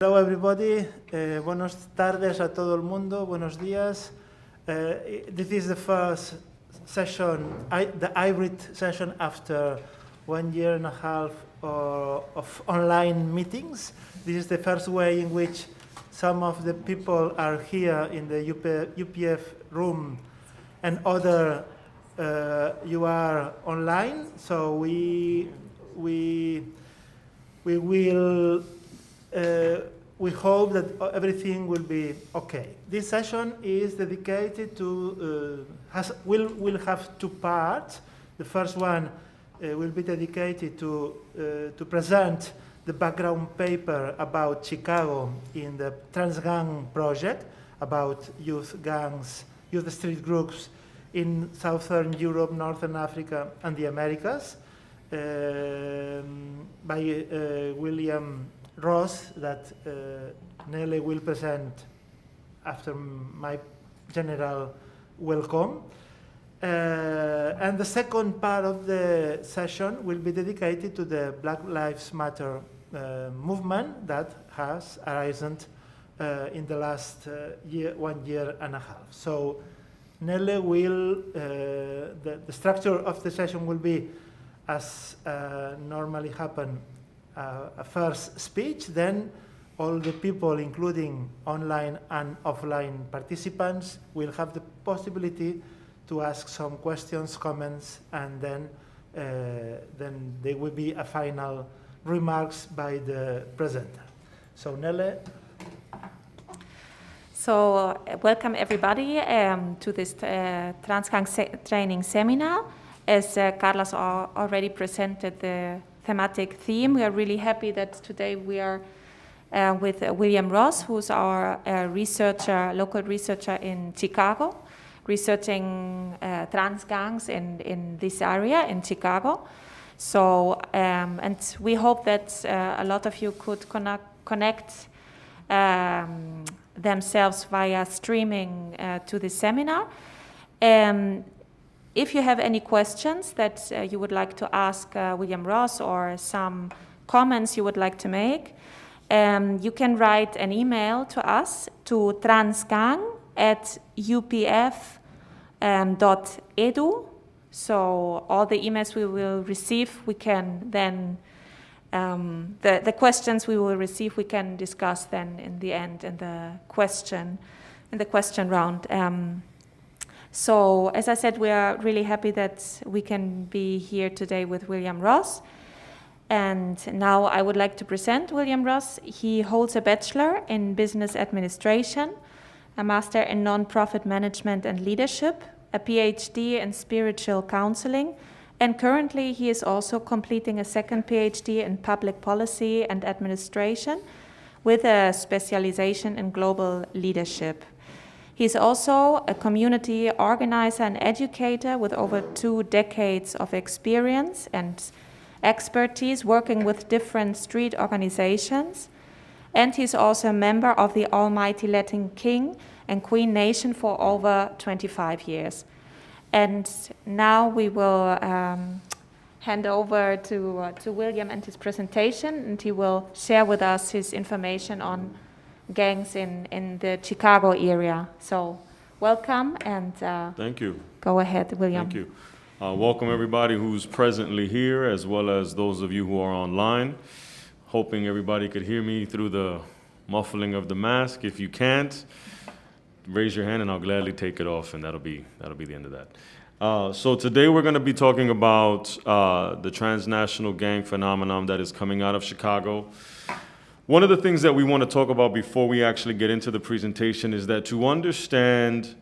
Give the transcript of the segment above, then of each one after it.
Hello everybody, buenas tardes a todo el mundo, buenos días. This is the first session, the hybrid session after 1 year and a half of online meetings. This is the first way in which some of the people are here in the UPF room and other you are online. So we will we hope that everything will be okay. This session is dedicated to, will have two parts. The first one will be dedicated to present the background paper about Chicago in the Transgang project, about youth gangs, youth street groups in Southern Europe, Northern Africa, and the Americas, by William Ross, that Nele will present after my general welcome. And the second part of the session will be dedicated to the Black Lives Matter movement that has arisen in the last 1 year and a half. So Nele will, the structure of the session will be as normally happen, a first speech, then all the people, including online and offline participants, will have the possibility to ask some questions, comments, and then there will be a final remarks by the presenter. So Nele. So welcome everybody to this Transgang training seminar. As Carlos already presented the thematic theme, we are really happy that today we are with William Ross, who's our researcher, local researcher in Chicago, researching trans gangs in this area in Chicago. So, and we hope that a lot of you could connect themselves via streaming to this seminar. If you have any questions that you would like to ask William Ross or some comments you would like to make, you can write an email to us to transgang@upf.edu. So all the emails we will receive, we can then, the questions we will receive, we can discuss then in the end in the question round. So, as I said, we are really happy that we can be here today with William Ross. And now I would like to present William Ross. He holds a bachelor in business administration, a master in non-profit management and leadership, a PhD in spiritual counseling, and currently he is also completing a second PhD in public policy and administration with a specialization in global leadership. He's also a community organizer and educator with over 2 decades of experience and expertise working with different street organizations. And he's also a member of the Almighty Latin King and Queen Nation for over 25 years. And now we will hand over to William and his presentation, and he will share with us his information on gangs in the Chicago area. So welcome, and thank you. Go ahead, William. Thank you. Welcome everybody who's presently here, as well as those of you who are online. Hoping everybody could hear me through the muffling of the mask. If you can't, raise your hand and I'll gladly take it off, and that'll be the end of that. So today we're going to be talking about the transnational gang phenomenon that is coming out of Chicago. One of the things that we want to talk about before we actually get into the presentation is that to understand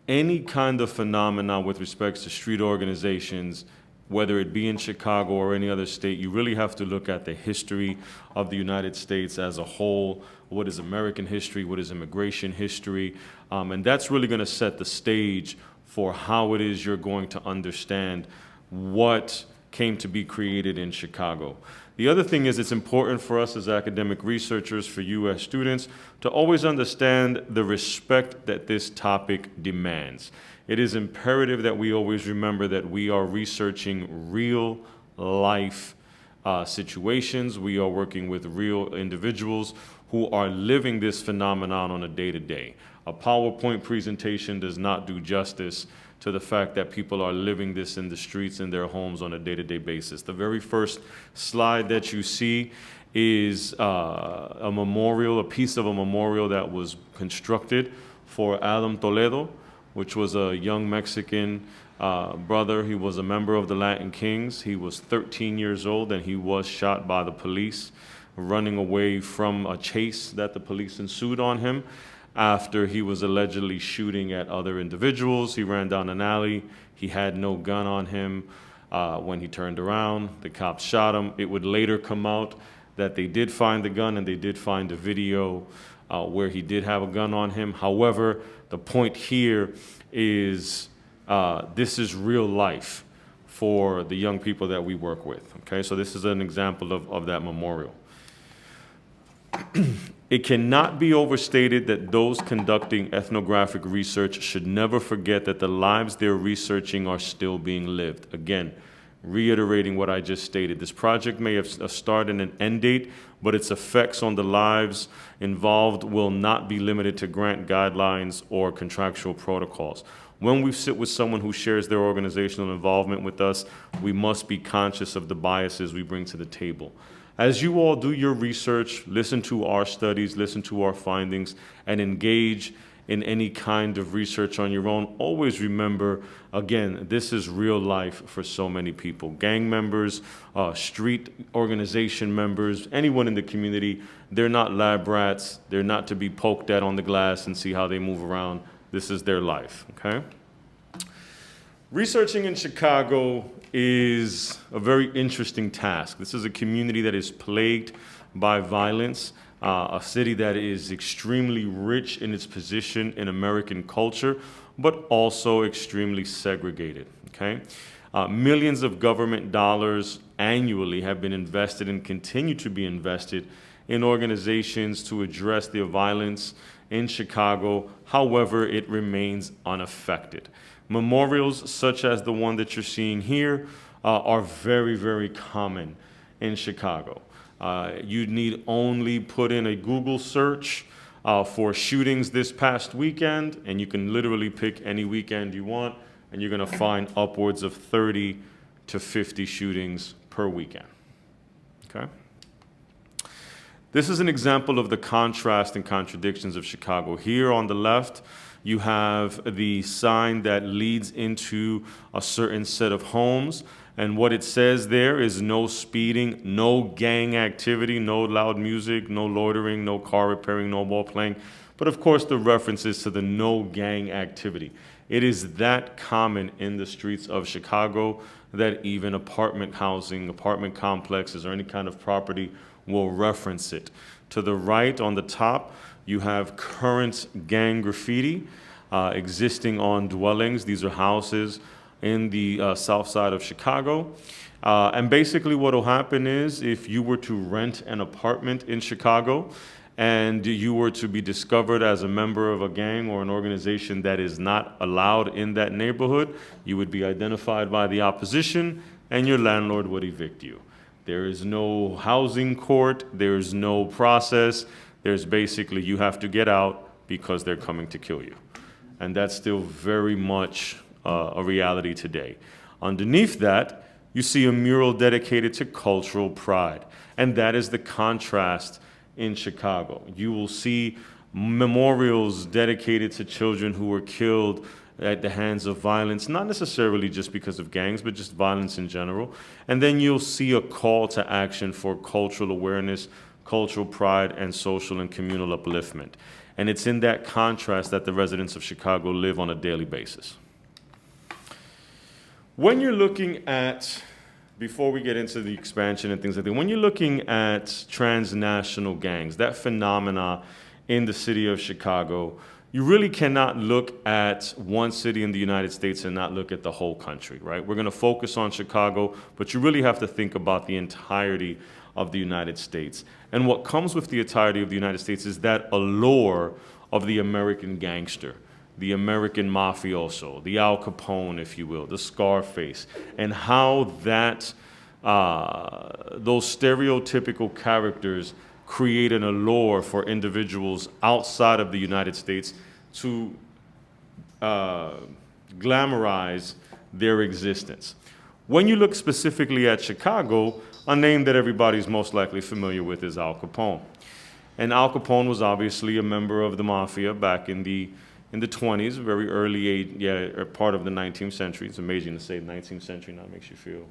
any kind of phenomena with respect to street organizations, whether it be in Chicago or any other state, you really have to look at the history of the United States as a whole. What is American history? What is immigration history? And that's really going to set the stage for how it is you're going to understand what came to be created in Chicago. The other thing is, it's important for us as academic researchers, for you as students, to always understand the respect that this topic demands. It is imperative that we always remember that we are researching real life situations. We are working with real individuals who are living this phenomenon on a day-to-day. A PowerPoint presentation does not do justice to the fact that people are living this in the streets, in their homes on a day-to-day basis. The very first slide that you see is a memorial, a piece of a memorial that was constructed for Adam Toledo, which was a young Mexican brother. He was a member of the Latin Kings. He was 13 years old and he was shot by the police running away from a chase that the police ensued on him after he was allegedly shooting at other individuals. He ran down an alley. He had no gun on him. When he turned around, the cops shot him. It would later come out that they did find the gun and they did find a video where he did have a gun on him. However, the point here is this is real life for the young people that we work with, okay? So this is an example of that memorial. It cannot be overstated that those conducting ethnographic research should never forget that the lives they're researching are still being lived. Again, reiterating what I just stated, this project may have a start and an end date, but its effects on the lives involved will not be limited to grant guidelines or contractual protocols. When we sit with someone who shares their organizational involvement with us, we must be conscious of the biases we bring to the table. As you all do your research, listen to our studies, listen to our findings, and engage in any kind of research on your own, always remember, again, this is real life for so many people. Gang members, street organization members, anyone in the community, they're not lab rats. They're not to be poked at on the glass and see how they move around. This is their life, okay? Researching in Chicago is a very interesting task. This is a community that is plagued by violence, a city that is extremely rich in its position in American culture, but also extremely segregated, okay? Millions of government dollars annually have been invested and continue to be invested in organizations to address the violence in Chicago. However, it remains unaffected. Memorials such as the one that you're seeing here are very, very common in Chicago. You need only put in a Google search for shootings this past weekend, and you can literally pick any weekend you want, and you're gonna find upwards of 30 to 50 shootings per weekend, okay? This is an example of the contrast and contradictions of Chicago. Here on the left, you have the sign that leads into a certain set of homes. And what it says there is no speeding, no gang activity, no loud music, no loitering, no car repairing, no ball playing. But of course, the references to the no gang activity. It is that common in the streets of Chicago that even apartment housing, apartment complexes, or any kind of property will reference it. To the right on the top, you have current gang graffiti existing on dwellings. These are houses in the south side of Chicago. And basically what will happen is if you were to rent an apartment in Chicago and you were to be discovered as a member of a gang or an organization that is not allowed in that neighborhood, you would be identified by the opposition and your landlord would evict you. There is no housing court, there's no process. There's basically, you have to get out because they're coming to kill you. And that's still very much a reality today. Underneath that, you see a mural dedicated to cultural pride. And that is the contrast in Chicago. You will see memorials dedicated to children who were killed at the hands of violence, not necessarily just because of gangs, but just violence in general. And then you'll see a call to action for cultural awareness, cultural pride, and social and communal upliftment. And it's in that contrast that the residents of Chicago live on a daily basis. When you're looking at, before we get into the expansion and things like that, when you're looking at transnational gangs, that phenomena in the city of Chicago, you really cannot look at one city in the United States and not look at the whole country, right? We're gonna focus on Chicago, but you really have to think about the entirety of the United States. And what comes with the entirety of the United States is that allure of the American gangster, the American mafioso, the Al Capone, if you will, the Scarface, and how that those stereotypical characters create an allure for individuals outside of the United States to glamorize their existence. When you look specifically at Chicago, a name that everybody's most likely familiar with is Al Capone. And Al Capone was obviously a member of the mafia back in the 20s, very early age, part of the 19th century. It's amazing to say 19th century now, makes you feel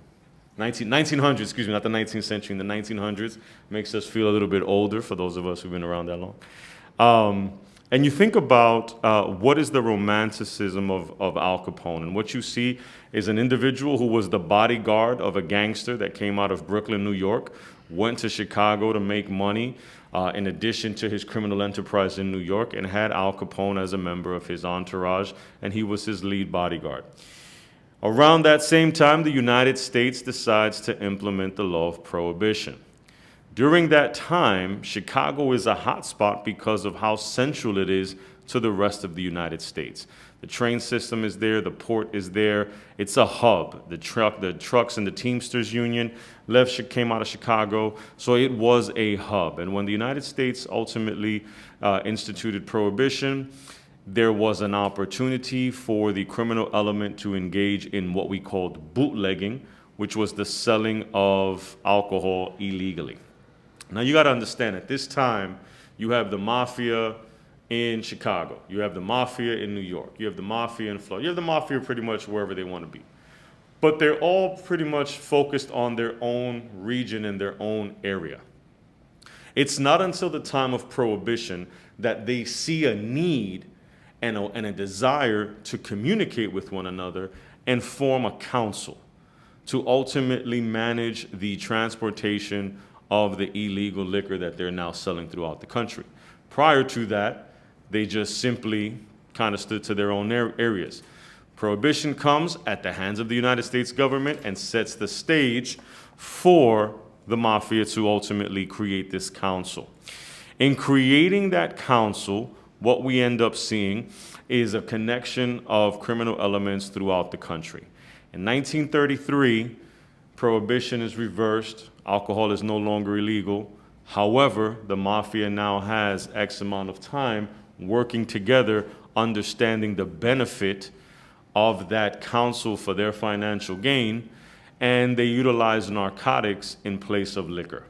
1900s, excuse me, not the 19th century, in the 1900s, makes us feel a little bit older for those of us who've been around that long. And you think about what is the romanticism of Al Capone, and what you see is an individual who was the bodyguard of a gangster that came out of Brooklyn, New York, went to Chicago to make money in addition to his criminal enterprise in New York, and had Al Capone as a member of his entourage, and he was his lead bodyguard. Around that same time, the United States decides to implement the law of prohibition. During that time, Chicago is a hotspot because of how central it is to the rest of the United States. The train system is there, the port is there, it's a hub. The trucks and the Teamsters Union came out of Chicago, so it was a hub. And when the United States ultimately instituted prohibition, there was an opportunity for the criminal element to engage in what we called bootlegging, which was the selling of alcohol illegally. Now you got to understand, at this time, you have the mafia in Chicago, you have the mafia in New York, you have the mafia in Florida, you have the mafia pretty much wherever they want to be. But they're all pretty much focused on their own region and their own area. It's not until the time of prohibition that they see a need and a desire to communicate with one another and form a council to ultimately manage the transportation of the illegal liquor that they're now selling throughout the country. Prior to that, they just simply kind of stood to their own areas. Prohibition comes at the hands of the United States government and sets the stage for the mafia to ultimately create this council. In creating that council, what we end up seeing is a connection of criminal elements throughout the country. In 1933, prohibition is reversed. Alcohol is no longer illegal. However, the mafia now has X amount of time working together, understanding the benefit of that council for their financial gain, and they utilize narcotics in place of liquor.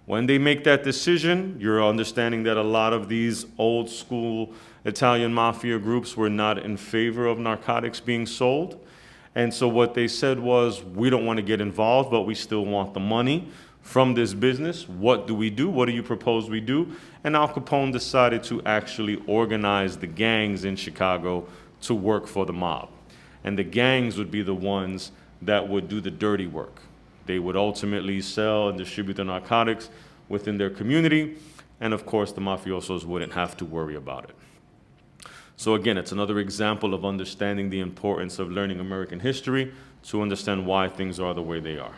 When they make that decision, you're understanding that a lot of these old school Italian mafia groups were not in favor of narcotics being sold. And so what they said was, we don't want to get involved, but we still want the money from this business. What do we do? What do you propose we do? And Al Capone decided to actually organize the gangs in Chicago to work for the mob. And the gangs would be the ones that would do the dirty work. They would ultimately sell and distribute the narcotics within their community, and of course the mafiosos wouldn't have to worry about it. So again, it's another example of understanding the importance of learning American history to understand why things are the way they are.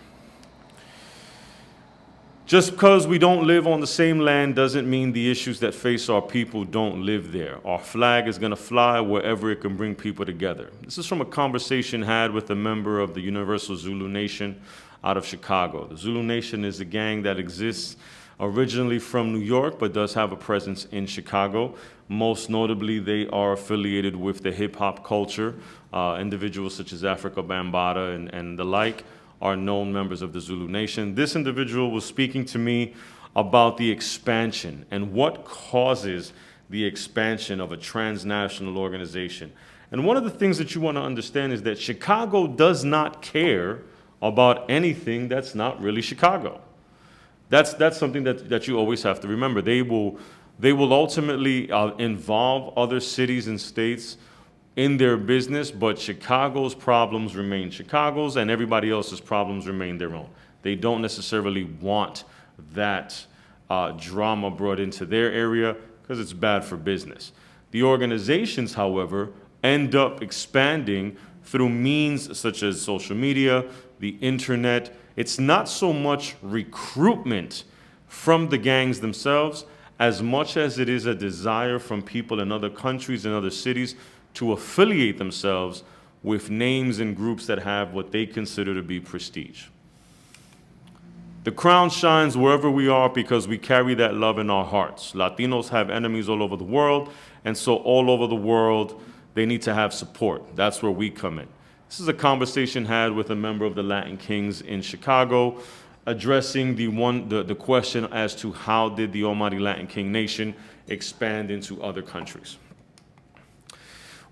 Just because we don't live on the same land doesn't mean the issues that face our people don't live there. Our flag is going to fly wherever it can bring people together. This is from a conversation had with a member of the Universal Zulu Nation out of Chicago. The Zulu Nation is a gang that exists originally from New York, but does have a presence in Chicago. Most notably, they are affiliated with the hip-hop culture. Individuals such as Africa Bambaataa and the like are known members of the Zulu Nation. This individual was speaking to me about the expansion and what causes the expansion of a transnational organization. And one of the things that you want to understand is that Chicago does not care about anything that's not really Chicago. That's something that you always have to remember. They will ultimately involve other cities and states in their business, but Chicago's problems remain Chicago's and everybody else's problems remain their own. They don't necessarily want that drama brought into their area because it's bad for business. The organizations, however, end up expanding through means such as social media, the internet. It's not so much recruitment from the gangs themselves as much as it is a desire from people in other countries and other cities to affiliate themselves with names and groups that have what they consider to be prestige. The crown shines wherever we are because we carry that love in our hearts. Latinos have enemies all over the world, and so all over the world, they need to have support. That's where we come in. This is a conversation had with a member of the Latin Kings in Chicago, addressing the question as to how did the Almighty Latin King nation expand into other countries.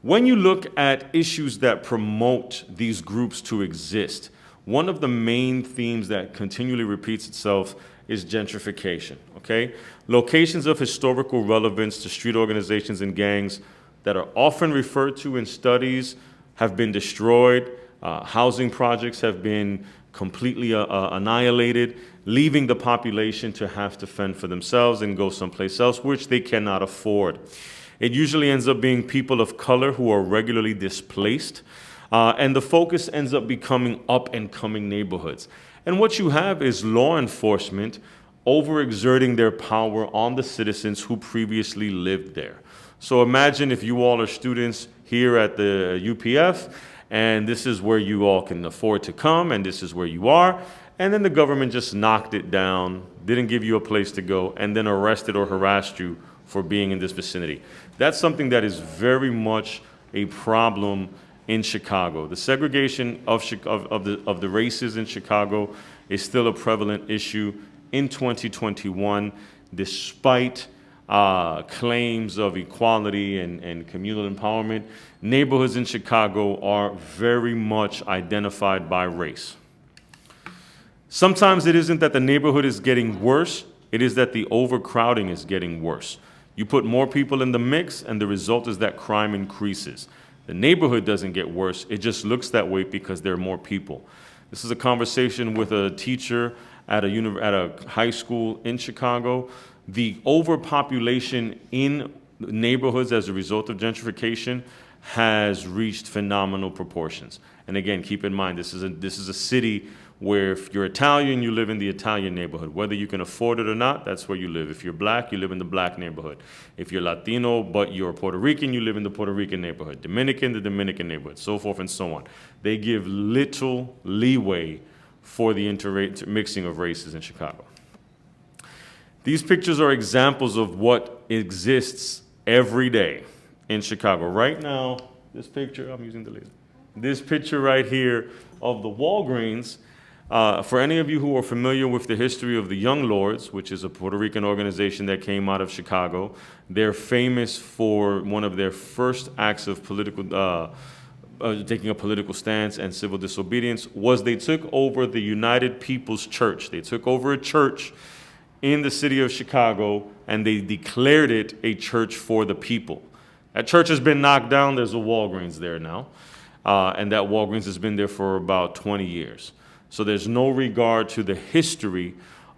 When you look at issues that promote these groups to exist, one of the main themes that continually repeats itself is gentrification, okay? Locations of historical relevance to street organizations and gangs that are often referred to in studies have been destroyed. Housing projects have been completely annihilated, leaving the population to have to fend for themselves and go someplace else, which they cannot afford. It usually ends up being people of color who are regularly displaced, and the focus ends up becoming up-and-coming neighborhoods. And what you have is law enforcement overexerting their power on the citizens who previously lived there. So imagine if you all are students here at the UPF, and this is where you all can afford to come, and this is where you are, and then the government just knocked it down, didn't give you a place to go, and then arrested or harassed you for being in this vicinity. That's something that is very much a problem in Chicago. The segregation of the races in Chicago is still a prevalent issue in 2021, despite claims of equality and communal empowerment. Neighborhoods in Chicago are very much identified by race. Sometimes it isn't that the neighborhood is getting worse, it is that the overcrowding is getting worse. You put more people in the mix, and the result is that crime increases. The neighborhood doesn't get worse, it just looks that way because there are more people. This is a conversation with a teacher at a high school in Chicago. The overpopulation in neighborhoods as a result of gentrification has reached phenomenal proportions. And again, keep in mind, this is a city where if you're Italian, you live in the Italian neighborhood. Whether you can afford it or not, that's where you live. If you're black, you live in the black neighborhood. If you're Latino, but you're Puerto Rican, you live in the Puerto Rican neighborhood. Dominican, the Dominican neighborhood, so forth and so on. They give little leeway for the intermixing of races in Chicago. These pictures are examples of what exists every day in Chicago. Right now, this picture, I'm using the laser. This picture right here of the Walgreens, for any of you who are familiar with the history of the Young Lords, which is a Puerto Rican organization that came out of Chicago, they're famous for one of their first acts of taking a political stance and civil disobedience was they took over the United People's Church. They took over a church in the city of Chicago, and they declared it a church for the people. That church has been knocked down. There's a Walgreens there now, and that Walgreens has been there for about 20 years. So there's no regard to the history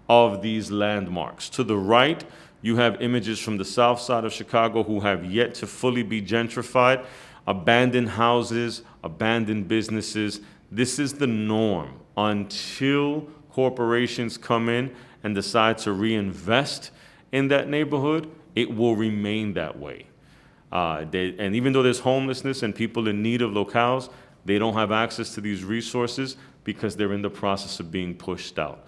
of these landmarks. To the right, you have images from the south side of Chicago who have yet to fully be gentrified. Abandoned houses, abandoned businesses. This is the norm until corporations come in and decide to reinvest in that neighborhood. It will remain that way. And even though there's homelessness and people in need of locales, they don't have access to these resources because they're in the process of being pushed out.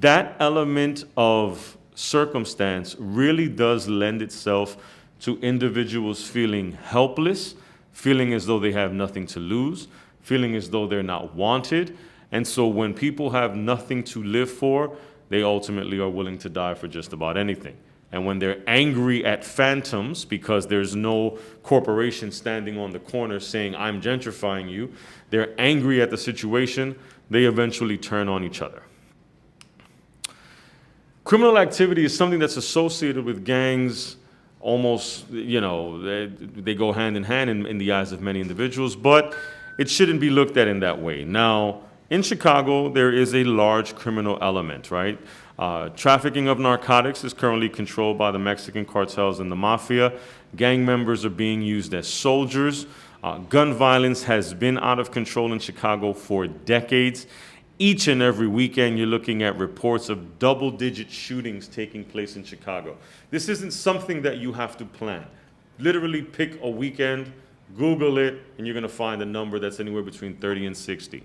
That element of circumstance really does lend itself to individuals feeling helpless, feeling as though they have nothing to lose, feeling as though they're not wanted. And so when people have nothing to live for, they ultimately are willing to die for just about anything. And when they're angry at phantoms because there's no corporation standing on the corner saying, I'm gentrifying you, they're angry at the situation, they eventually turn on each other. Criminal activity is something that's associated with gangs almost, they go hand in hand in the eyes of many individuals, but it shouldn't be looked at in that way. Now, in Chicago, there is a large criminal element, right? Trafficking of narcotics is currently controlled by the Mexican cartels and the mafia. Gang members are being used as soldiers. Gun violence has been out of control in Chicago for decades. Each and every weekend, you're looking at reports of double-digit shootings taking place in Chicago. This isn't something that you have to plan. Literally pick a weekend, Google it, and you're going to find a number that's anywhere between 30 and 60.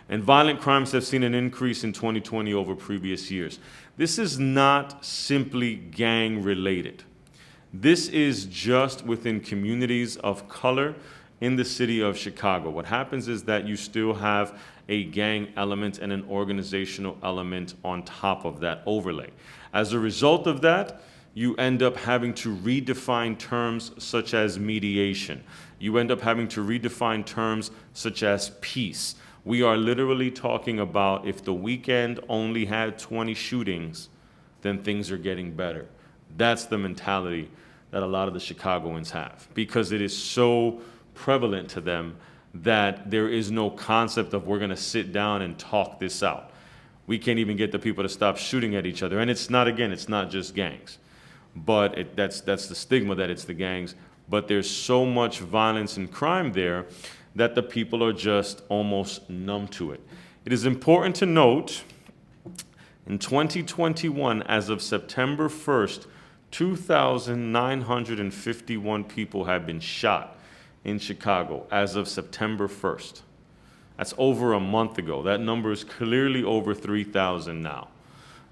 And violent crimes have seen an increase in 2020 over previous years. This is not simply gang related. This is just within communities of color in the city of Chicago. What happens is that you still have a gang element and an organizational element on top of that overlay. As a result of that, you end up having to redefine terms such as mediation. You end up having to redefine terms such as peace. We are literally talking about if the weekend only had 20 shootings, then things are getting better. That's the mentality that a lot of the Chicagoans have, because it is so prevalent to them that there is no concept of we're gonna sit down and talk this out. We can't even get the people to stop shooting at each other. And it's not, again, it's not just gangs, but that's the stigma that it's the gangs. But there's so much violence and crime there that the people are just almost numb to it. It is important to note, in 2021, as of September 1st, 2,951 people have been shot in Chicago as of September 1st. That's over a month ago. That number is clearly over 3,000 now.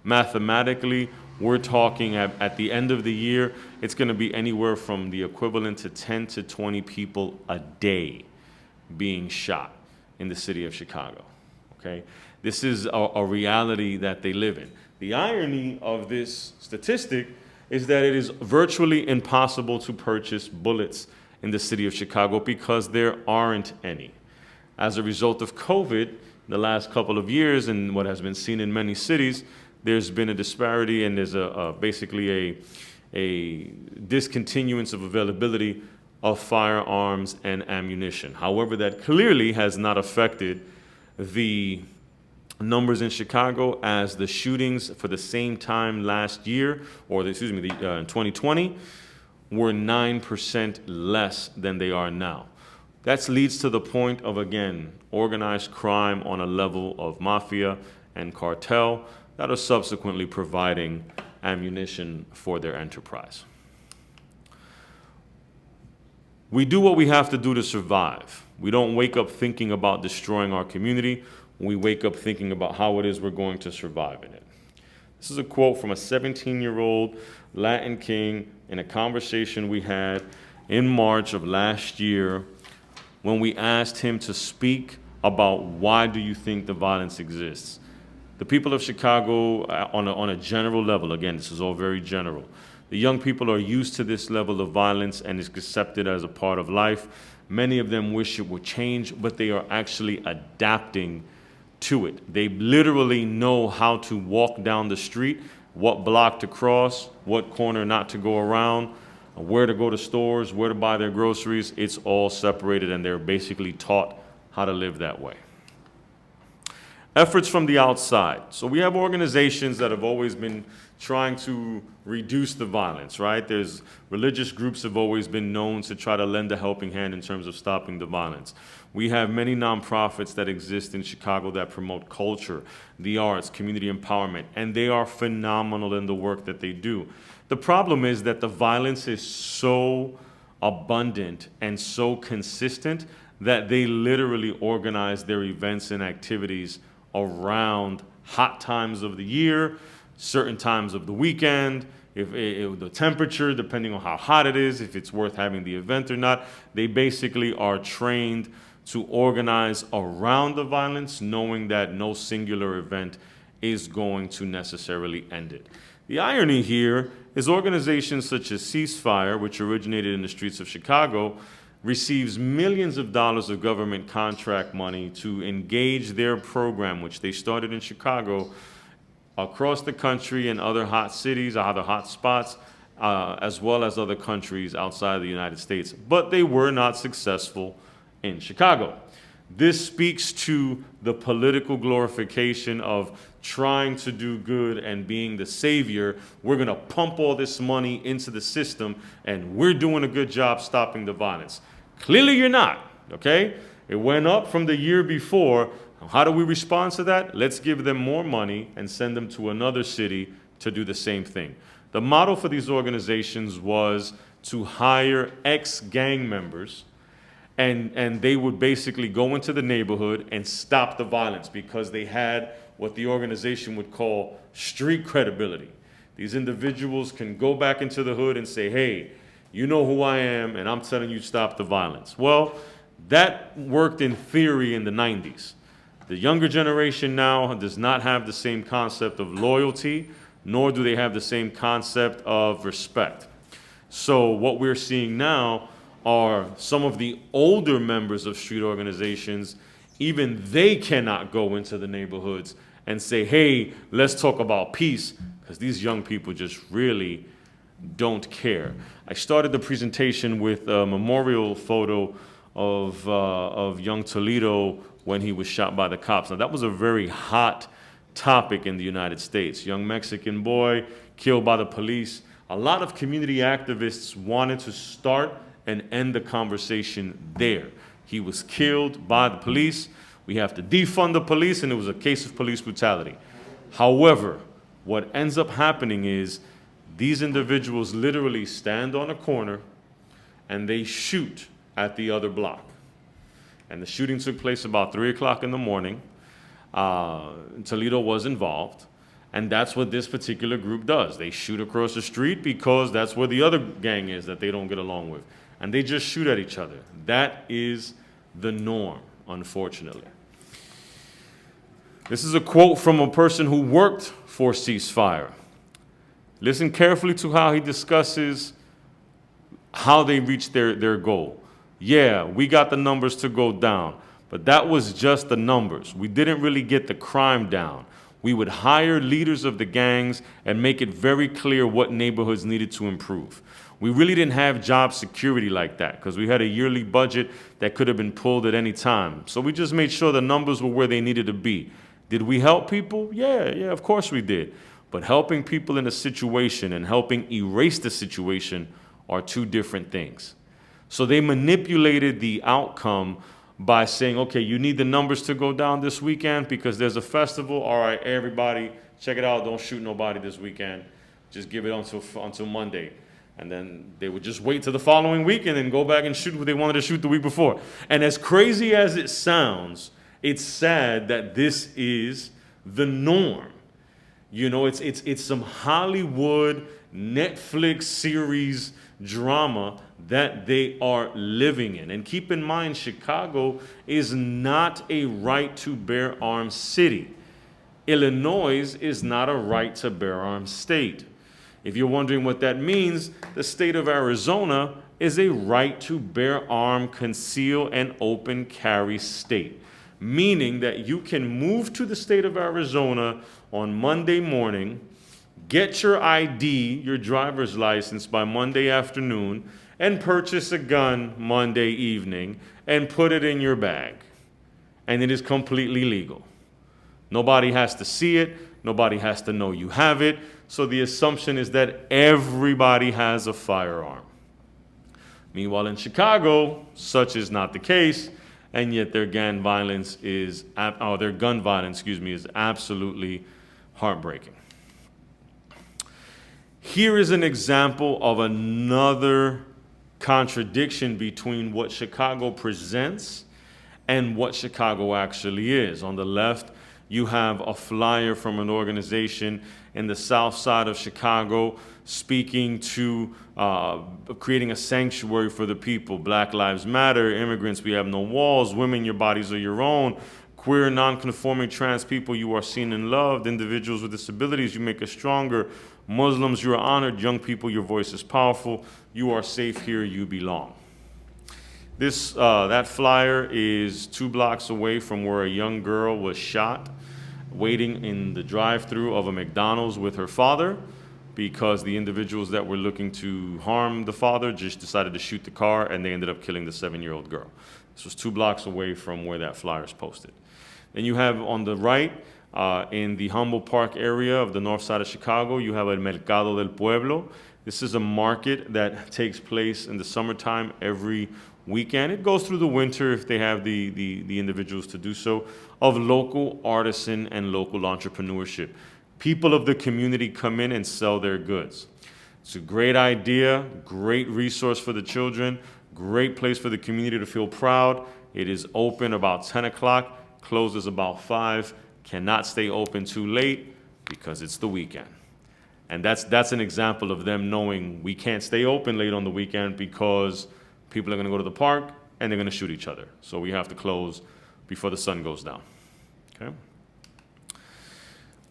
Mathematically, we're talking at the end of the year, it's gonna be anywhere from the equivalent to 10 to 20 people a day being shot in the city of Chicago, okay? This is a reality that they live in. The irony of this statistic is that it is virtually impossible to purchase bullets in the city of Chicago because there aren't any. As a result of COVID, the last couple of years and what has been seen in many cities, there's been a disparity and there's basically a discontinuance of availability of firearms and ammunition. However, that clearly has not affected the numbers in Chicago, as the shootings for the same time last year, or in 2020, were 9% less than they are now. That leads to the point of, again, organized crime on a level of mafia and cartel that are subsequently providing ammunition for their enterprise. We do what we have to do to survive. We don't wake up thinking about destroying our community. We wake up thinking about how it is we're going to survive in it. This is a quote from a 17-year-old Latin king in a conversation we had in March of last year when we asked him to speak about why do you think the violence exists. The people of Chicago, on a general level, again, this is all very general, the young people are used to this level of violence and is accepted as a part of life. Many of them wish it would change, but they are actually adapting to it. They literally know how to walk down the street, what block to cross, what corner not to go around, where to go to stores, where to buy their groceries. It's all separated, and they're basically taught how to live that way. Efforts from the outside. So we have organizations that have always been trying to reduce the violence, right? There's religious groups have always been known to try to lend a helping hand in terms of stopping the violence. We have many nonprofits that exist in Chicago that promote culture, the arts, community empowerment, and they are phenomenal in the work that they do. The problem is that the violence is so abundant and so consistent that they literally organize their events and activities around hot times of the year, certain times of the weekend, if the temperature, depending on how hot it is, if it's worth having the event or not. They basically are trained to organize around the violence, knowing that no singular event is going to necessarily end it. The irony here is organizations such as Ceasefire, which originated in the streets of Chicago, receives millions of dollars of government contract money to engage their program, which they started in Chicago, across the country and other hot cities, other hot spots, as well as other countries outside of the United States. But they were not successful in Chicago. This speaks to the political glorification of trying to do good and being the savior. We're gonna pump all this money into the system and we're doing a good job stopping the violence. Clearly you're not, okay? It went up from the year before. How do we respond to that? Let's give them more money and send them to another city to do the same thing. The model for these organizations was to hire ex-gang members And they would basically go into the neighborhood and stop the violence because they had what the organization would call street credibility. These individuals can go back into the hood and say, hey, you know who I am, and I'm telling you stop the violence. Well, that worked in theory in the 90s. The younger generation now does not have the same concept of loyalty, nor do they have the same concept of respect. So what we're seeing now are some of the older members of street organizations, even they cannot go into the neighborhoods and say, hey, let's talk about peace, because these young people just really don't care. I started the presentation with a memorial photo of young Toledo when he was shot by the cops. Now, that was a very hot topic in the United States. Young Mexican boy killed by the police. A lot of community activists wanted to start and end the conversation there. He was killed by the police. We have to defund the police, and it was a case of police brutality. However, what ends up happening is these individuals literally stand on a corner and they shoot at the other block. And the shooting took place about 3 o'clock in the morning. Toledo was involved. And that's what this particular group does. They shoot across the street because that's where the other gang is that they don't get along with. And they just shoot at each other. That is the norm, unfortunately. This is a quote from a person who worked for ceasefire. Listen carefully to how he discusses how they reached their goal. Yeah, we got the numbers to go down, but that was just the numbers. We didn't really get the crime down. We would hire leaders of the gangs and make it very clear what neighborhoods needed to improve. We really didn't have job security like that because we had a yearly budget that could have been pulled at any time. So we just made sure the numbers were where they needed to be. Did we help people? Yeah, of course we did. But helping people in a situation and helping erase the situation are two different things. So they manipulated the outcome by saying, okay, you need the numbers to go down this weekend because there's a festival. All right, everybody, check it out. Don't shoot nobody this weekend. Just give it until Monday. And then they would just wait till the following week and then go back and shoot what they wanted to shoot the week before. And as crazy as it sounds, it's sad that this is the norm. You know, it's some Hollywood Netflix series drama that they are living in. And keep in mind, Chicago is not a right to bear arms city. Illinois is not a right to bear arms state. If you're wondering what that means, the state of Arizona is a right to bear arm, conceal, and open carry state, meaning that you can move to the state of Arizona on Monday morning, get your ID, your driver's license by Monday afternoon, and purchase a gun Monday evening and put it in your bag. And it is completely legal. Nobody has to see it. Nobody has to know you have it. So the assumption is that everybody has a firearm. Meanwhile, in Chicago, such is not the case, and yet their gun violence is absolutely heartbreaking. Here is an example of another contradiction between what Chicago presents and what Chicago actually is. On the left, you have a flyer from an organization in the south side of Chicago speaking to creating a sanctuary for the people. Black Lives Matter, immigrants, we have no walls, women, your bodies are your own, queer, non-conforming, trans people, you are seen and loved, individuals with disabilities, you make us stronger, Muslims, you are honored, young people, your voice is powerful, you are safe here, you belong. That flyer is 2 blocks away from where a young girl was shot, waiting in the drive-thru of a McDonald's with her father because the individuals that were looking to harm the father just decided to shoot the car and they ended up killing the 7-year-old girl. This was 2 blocks away from where that flyer is posted. Then you have on the right, in the Humboldt Park area of the north side of Chicago, you have a Mercado del Pueblo. This is a market that takes place in the summertime every weekend. It goes through the winter if they have the individuals to do so, of local artisan and local entrepreneurship. People of the community come in and sell their goods. It's a great idea, great resource for the children, great place for the community to feel proud. It is open about 10 o'clock, closes about 5, cannot stay open too late because it's the weekend. And that's an example of them knowing we can't stay open late on the weekend because people are going to go to the park and they're going to shoot each other. So we have to close before the sun goes down. Okay?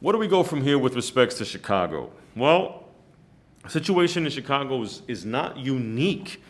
Where do we go from here with respects to Chicago? Well, the situation in Chicago is not unique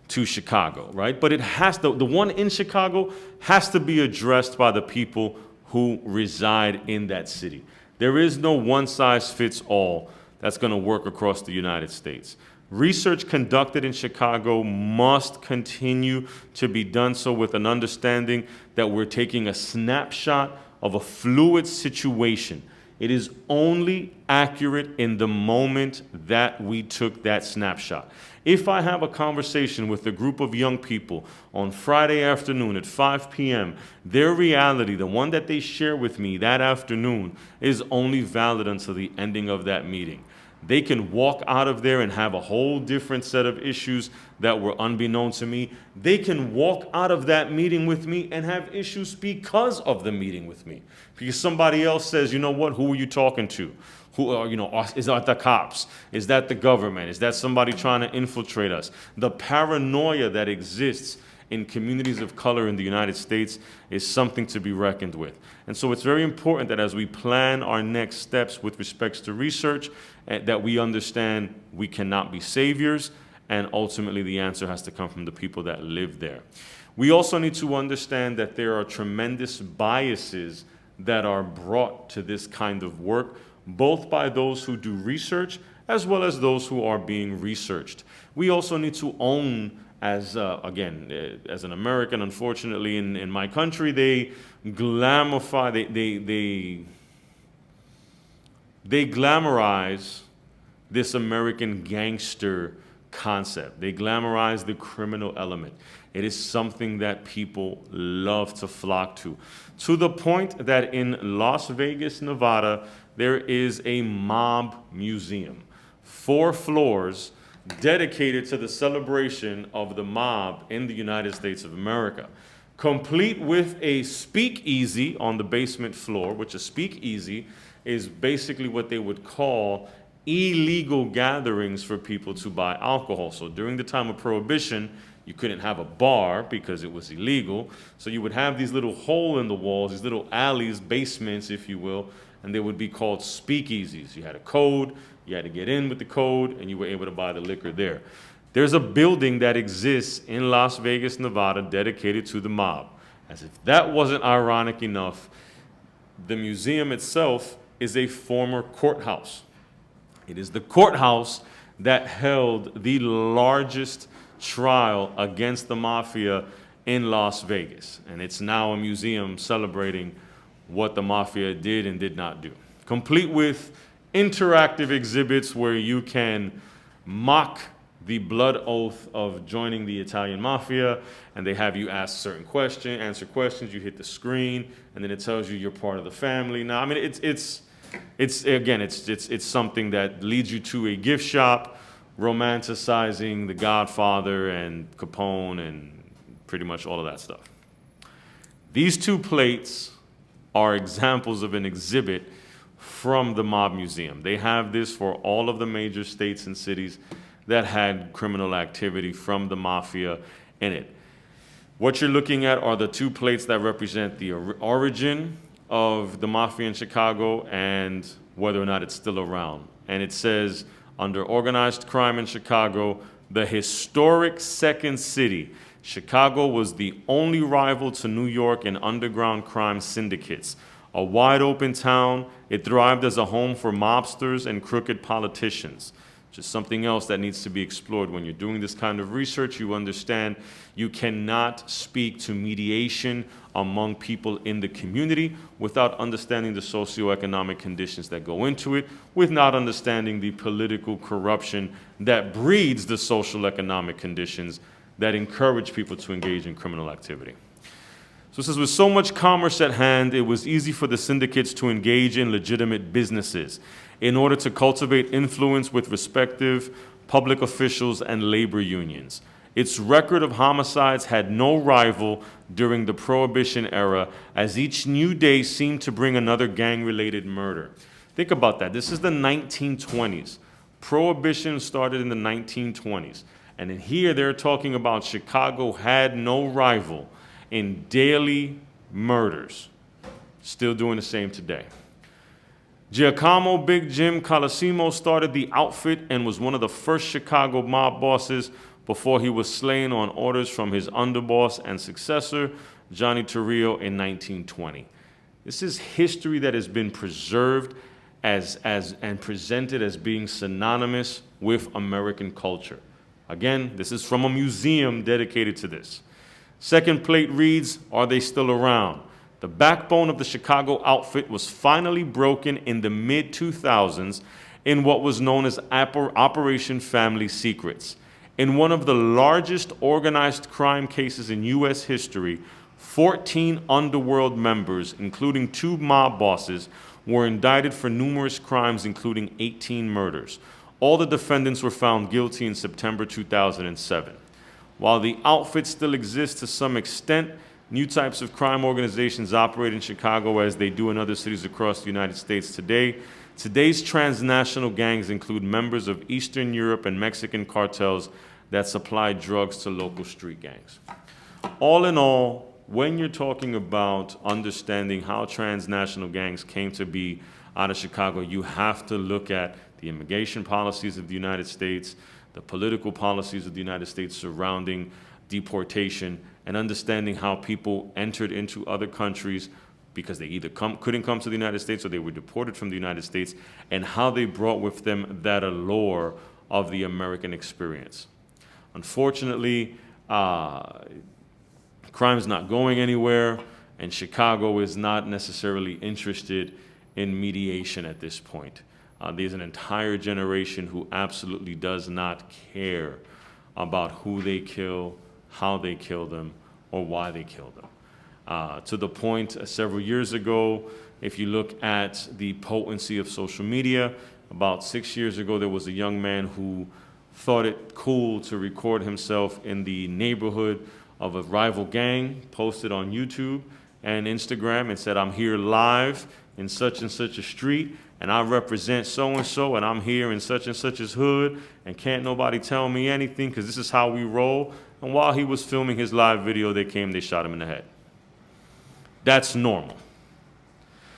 to Chicago, right? But it has to, the one in Chicago has to be addressed by the people who reside in that city. There is no one-size-fits-all that's going to work across the United States. Research conducted in Chicago must continue to be done so with an understanding that we're taking a snapshot of a fluid situation. It is only accurate in the moment that we took that snapshot. If I have a conversation with a group of young people on Friday afternoon at 5 p.m., their reality, the one that they share with me that afternoon, is only valid until the ending of that meeting. They can walk out of there and have a whole different set of issues that were unbeknown to me. They can walk out of that meeting with me and have issues because of the meeting with me. Because somebody else says, you know what, who are you talking to? Who are, is that the cops? Is that the government? Is that somebody trying to infiltrate us? The paranoia that exists in communities of color in the United States is something to be reckoned with. And so it's very important that as we plan our next steps with respects to research, that we understand we cannot be saviors, and ultimately the answer has to come from the people that live there. We also need to understand that there are tremendous biases that are brought to this kind of work, both by those who do research as well as those who are being researched. We also need to own, as as an American, unfortunately, in my country, they glamorify, they glamorize this American gangster concept. They glamorize the criminal element. It is something that people love to flock to the point that in Las Vegas, Nevada, there is a mob museum, 4 floors, dedicated to the celebration of the mob in the United States of America, complete with a speakeasy on the basement floor, which a speakeasy is basically what they would call illegal gatherings for people to buy alcohol. So during the time of Prohibition, you couldn't have a bar because it was illegal. So you would have these little hole in the walls, these little alleys, basements, if you will, and they would be called speakeasies. You had a code, you had to get in with the code, and you were able to buy the liquor there. There's a building that exists in Las Vegas, Nevada, dedicated to the mob. As if that wasn't ironic enough, the museum itself is a former courthouse. It is the courthouse that held the largest trial against the mafia in Las Vegas. And it's now a museum celebrating what the mafia did and did not do. Complete with interactive exhibits where you can mock the blood oath of joining the Italian mafia, and they have you ask certain questions, answer questions, you hit the screen, and then it tells you you're part of the family. Now, I mean, it's something that leads you to a gift shop, romanticizing The Godfather and Capone and pretty much all of that stuff. These 2 plates are examples of an exhibit from the Mob Museum. They have this for all of the major states and cities that had criminal activity from the mafia in it. What you're looking at are the 2 plates that represent the origin of the mafia in Chicago and whether or not it's still around. And it says, under organized crime in Chicago, the historic second city, Chicago was the only rival to New York in underground crime syndicates. A wide open town, it thrived as a home for mobsters and crooked politicians. Just something else that needs to be explored. When you're doing this kind of research, you understand you cannot speak to mediation among people in the community without understanding the socioeconomic conditions that go into it, without understanding the political corruption that breeds the social economic conditions that encourage people to engage in criminal activity. So it says, with so much commerce at hand, it was easy for the syndicates to engage in legitimate businesses. In order to cultivate influence with respective public officials, and labor unions. Its record of homicides had no rival during the Prohibition era, as each new day seemed to bring another gang-related murder. Think about that. This is the 1920s. Prohibition started in the 1920s. And in here, they're talking about Chicago had no rival in daily murders. Still doing the same today. Giacomo Big Jim Colosimo started the outfit and was one of the first Chicago mob bosses before he was slain on orders from his underboss and successor, Johnny Torrio, in 1920. This is history that has been preserved and presented as being synonymous with American culture. Again, this is from a museum dedicated to this. Second plate reads, "Are they still around?" The backbone of the Chicago outfit was finally broken in the mid-2000s in what was known as Operation Family Secrets. In one of the largest organized crime cases in U.S. history, 14 underworld members, including 2 mob bosses, were indicted for numerous crimes, including 18 murders. All the defendants were found guilty in September 2007. While the outfit still exists to some extent, new types of crime organizations operate in Chicago as they do in other cities across the United States today. Today's transnational gangs include members of Eastern Europe and Mexican cartels that supply drugs to local street gangs. All in all, when you're talking about understanding how transnational gangs came to be out of Chicago, you have to look at the immigration policies of the United States, the political policies of the United States surrounding deportation, and understanding how people entered into other countries because they either couldn't come to the United States or they were deported from the United States, and how they brought with them that allure of the American experience. Unfortunately, crime is not going anywhere, and Chicago is not necessarily interested in mediation at this point. There's an entire generation who absolutely does not care about who they kill, how they kill them, or why they kill them. To the point several years ago, if you look at the potency of social media, about 6 years ago, there was a young man who thought it cool to record himself in the neighborhood of a rival gang, posted on YouTube and Instagram, and said, "I'm here live in such and such a street, and I represent so-and-so, and I'm here in such and such's hood, and can't nobody tell me anything because this is how we roll." And while he was filming his live video, they shot him in the head. That's normal.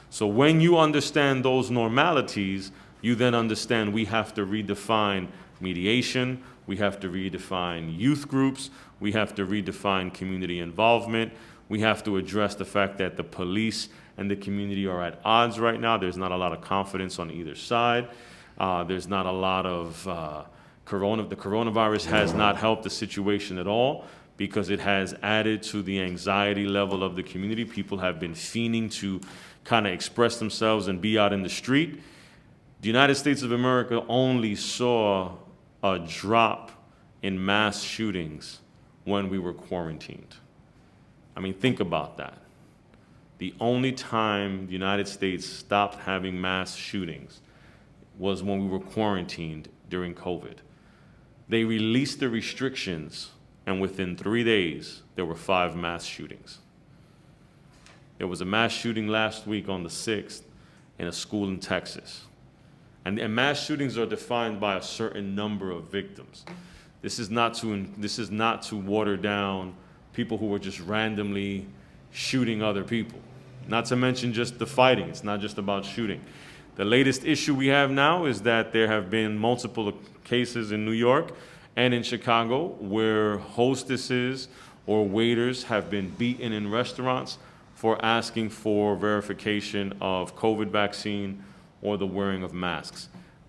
So when you understand those normalities, you then understand we have to redefine mediation, we have to redefine youth groups, we have to redefine community involvement, we have to address the fact that the police and the community are at odds right now. There's not a lot of confidence on either side. There's not a lot of the coronavirus has not helped the situation at all because it has added to the anxiety level of the community. People have been fiending to kind of express themselves and be out in the street. The United States of America only saw a drop in mass shootings when we were quarantined. I mean, think about that. The only time the United States stopped having mass shootings was when we were quarantined during COVID. They released the restrictions, and within 3 days, there were 5 mass shootings. There was a mass shooting last week on the 6th in a school in Texas. And mass shootings are defined by a certain number of victims. This is not to water down people who are just randomly shooting other people. Not to mention just the fighting. It's not just about shooting. The latest issue we have now is that there have been multiple cases in New York and in Chicago where hostesses or waiters have been beaten in restaurants for asking for verification of COVID vaccine or the wearing of masks.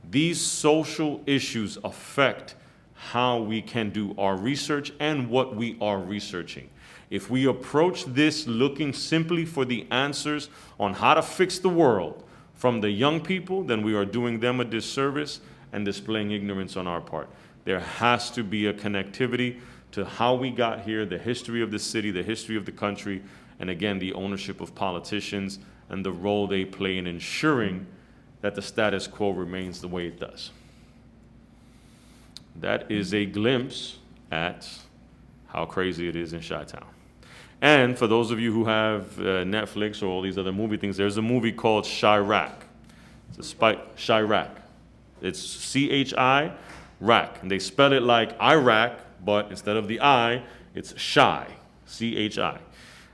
These social issues affect how we can do our research and what we are researching. If we approach this looking simply for the answers on how to fix the world from the young people, then we are doing them a disservice and displaying ignorance on our part. There has to be a connectivity to how we got here, the history of the city, the history of the country, and again, the ownership of politicians and the role they play in ensuring that the status quo remains the way it does. that is a glimpse at how crazy it is in Chi-Town. And for those of you who have Netflix or all these other movie things, there's a movie called Chirac. It's a Chirac. It's C-H-I, rack. And they spell it like Iraq, but instead of the I, it's Chi, C-H-I.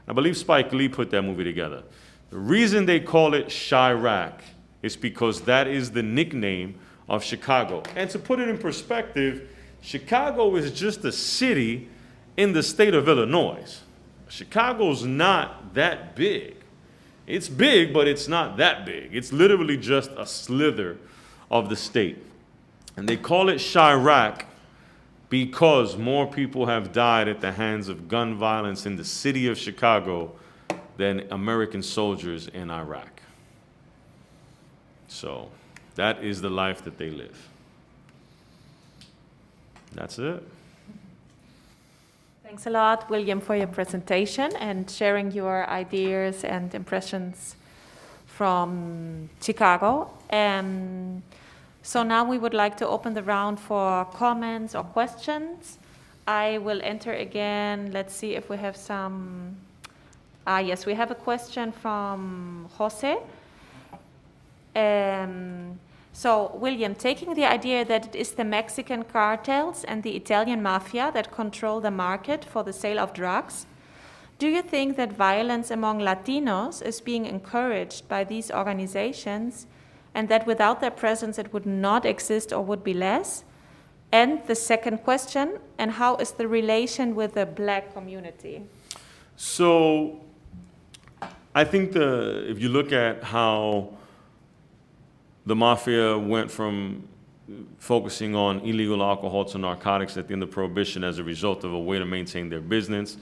I believe Spike Lee put that movie together. The reason they call it Chirac is because that is the nickname of Chicago. And to put it in perspective, Chicago is just a city in the state of Illinois. Chicago's not that big. It's big, but it's not that big. It's literally just a slither of the state. And they call it Chirac because more people have died at the hands of gun violence in the city of Chicago than American soldiers in Iraq. So that is the life that they live. That's it. Thanks a lot, William, for your presentation and sharing your ideas and impressions from Chicago. So now we would like to open the round for comments or questions. I will enter again. Let's see if we have some. Yes, we have a question from Jose. So, William, taking the idea that it is the Mexican cartels and the Italian mafia that control the market for the sale of drugs, do you think that violence among Latinos is being encouraged by these organizations and that without their presence it would not exist or would be less? And the second question, and how is the relation with the Black community? So, I think if you look at how the mafia went from focusing on illegal alcohol to narcotics at the end of Prohibition as a result of a way to maintain their business.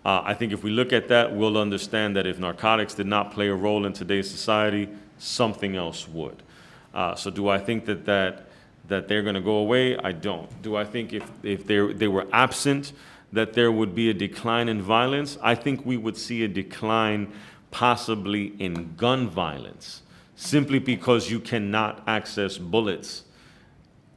I think if we look at that, we'll understand that if narcotics did not play a role in today's society, something else would. So do I think that they're going to go away? I don't. Do I think if they were absent, that there would be a decline in violence? I think we would see a decline possibly in gun violence, simply because you cannot access bullets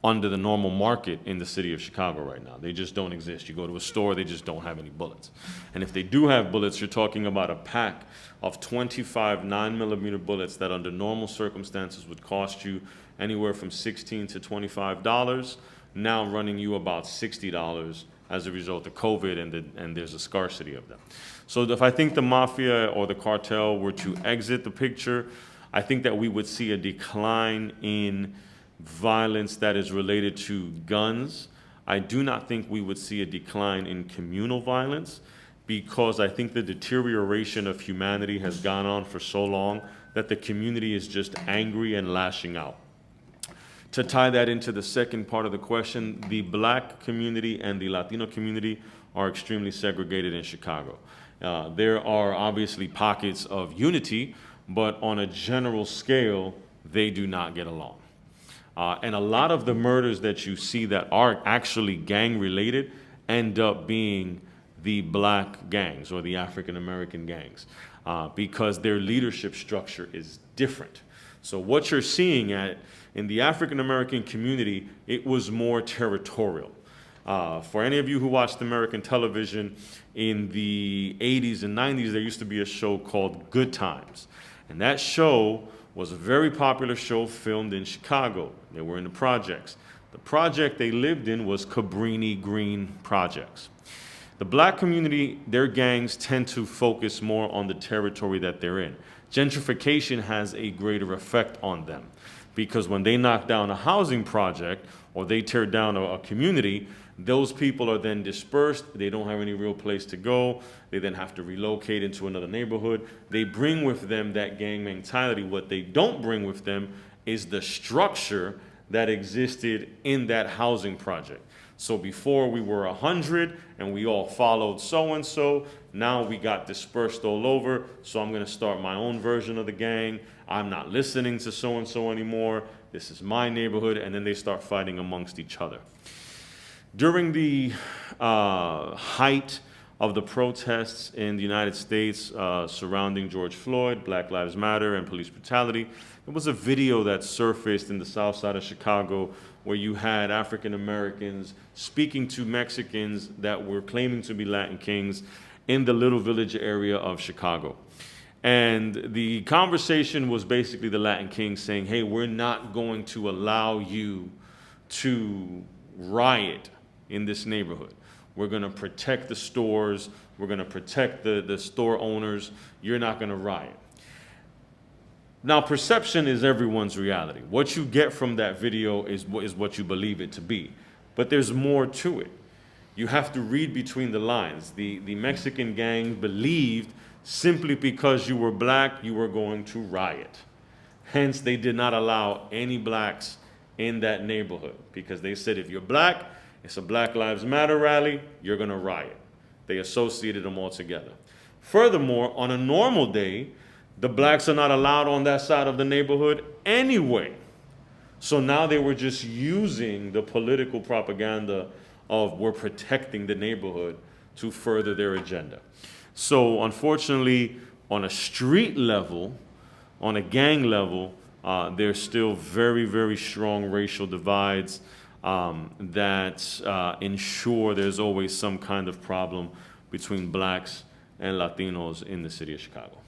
under the normal market in the city of Chicago right now. They just don't exist. You go to a store, they just don't have any bullets. And if they do have bullets, you're talking about a pack of 25 9mm bullets that under normal circumstances would cost you anywhere from $16 to $25, now running you about $60 as a result of COVID, and there's a scarcity of them. So if I think the mafia or the cartel were to exit the picture, I think that we would see a decline in violence that is related to guns. I do not think we would see a decline in communal violence, because I think the deterioration of humanity has gone on for so long that the community is just angry and lashing out. To tie that into the second part of the question, the Black community and the Latino community are extremely segregated in Chicago. There are obviously pockets of unity, but on a general scale, they do not get along. And a lot of the murders that you see that are actually gang-related end up being the Black gangs or the African-American gangs, because their leadership structure is different. So what you're seeing in the African-American community, it was more territorial. For any of you who watched American television in the 80s and 90s, there used to be a show called Good Times. And that show was a very popular show filmed in Chicago. They were in the projects. The project they lived in was Cabrini Green projects. The Black community, their gangs tend to focus more on the territory that they're in. Gentrification has a greater effect on them, because when they knock down a housing project or they tear down a community, those people are then dispersed. They don't have any real place to go. They then have to relocate into another neighborhood. They bring with them that gang mentality. What they don't bring with them is the structure that existed in that housing project. So before we were 100 and we all followed so-and-so, now we got dispersed all over, so I'm going to start my own version of the gang. I'm not listening to so-and-so anymore. This is my neighborhood, and then they start fighting amongst each other. During the height of the protests in the United States surrounding George Floyd, Black Lives Matter, and police brutality, there was a video that surfaced in the south side of Chicago where you had African Americans speaking to Mexicans that were claiming to be Latin kings in the Little Village area of Chicago. And the conversation was basically the Latin kings saying, hey, we're not going to allow you to riot in this neighborhood. We're going to protect the stores. We're going to protect the store owners. You're not going to riot. Now, perception is everyone's reality. What you get from that video is what you believe it to be. But there's more to it. You have to read between the lines. The Mexican gang believed simply because you were black, you were going to riot. Hence, they did not allow any blacks in that neighborhood because they said if you're black, it's a Black Lives Matter rally, you're going to riot. They associated them all together. Furthermore, on a normal day, the blacks are not allowed on that side of the neighborhood anyway. So now they were just using the political propaganda of we're protecting the neighborhood to further their agenda. So unfortunately, on a street level, on a gang level, there's still very, very strong racial divides that ensure there's always some kind of problem between blacks and Latinos in the city of Chicago.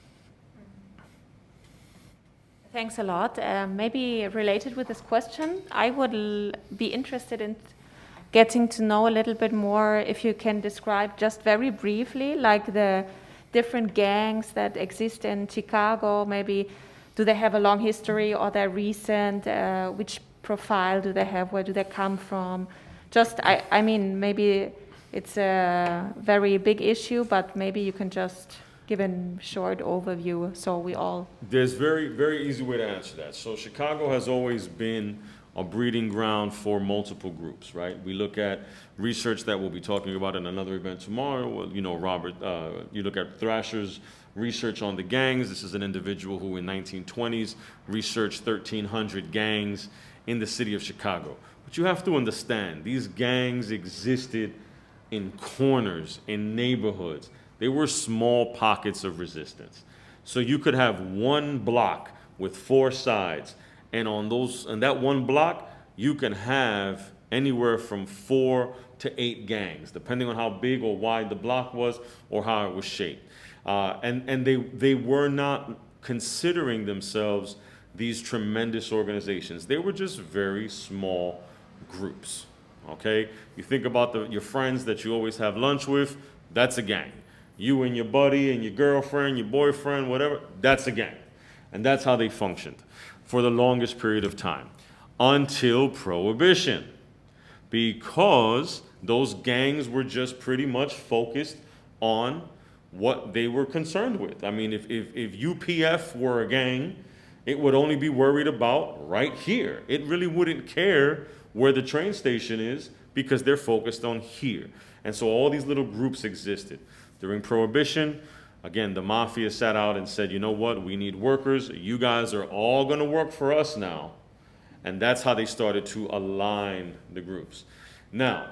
Thanks a lot. Maybe related with this question, I would be interested in getting to know a little bit more, if you can describe just very briefly, like the different gangs that exist in Chicago. Maybe do they have a long history or they're recent? Which profile do they have? Where do they come from? Just, I mean, maybe it's a very big issue, but maybe you can just give a short overview so we all... There's very, very easy way to answer that. So Chicago has always been a breeding ground for multiple groups, right? We look at research that we'll be talking about in another event tomorrow. Well, you know, Robert, you look at Thrasher's research on the gangs. This is an individual who in 1920s researched 1,300 gangs in the city of Chicago. But you have to understand, these gangs existed in corners, in neighborhoods. They were small pockets of resistance. So you could have one block with 4 sides, and on that one block, you can have anywhere from 4 to 8 gangs, depending on how big or wide the block was or how it was shaped. And they were not considering themselves these tremendous organizations. They were just very small groups, okay? You think about your friends that you always have lunch with, that's a gang. You and your buddy and your girlfriend, your boyfriend, whatever, that's a gang. And that's how they functioned for the longest period of time, until Prohibition, because those gangs were just pretty much focused on what they were concerned with. I mean, if UPF were a gang, it would only be worried about right here. It really wouldn't care where the train station is because they're focused on here. And so all these little groups existed. During Prohibition, again, the mafia sat out and said, you know what, we need workers. You guys are all going to work for us now. And that's how they started to align the groups. Now,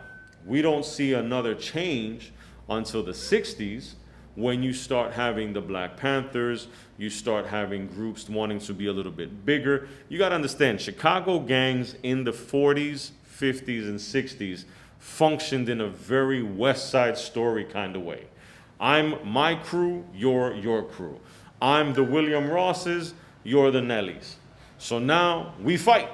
we don't see another change until the 60s, when you start having the Black Panthers, you start having groups wanting to be a little bit bigger. You got to understand, Chicago gangs in the 40s, 50s, and 60s functioned in a very West Side Story kind of way. I'm my crew, you're your crew. I'm the William Rosses, you're the Nellies. So now we fight.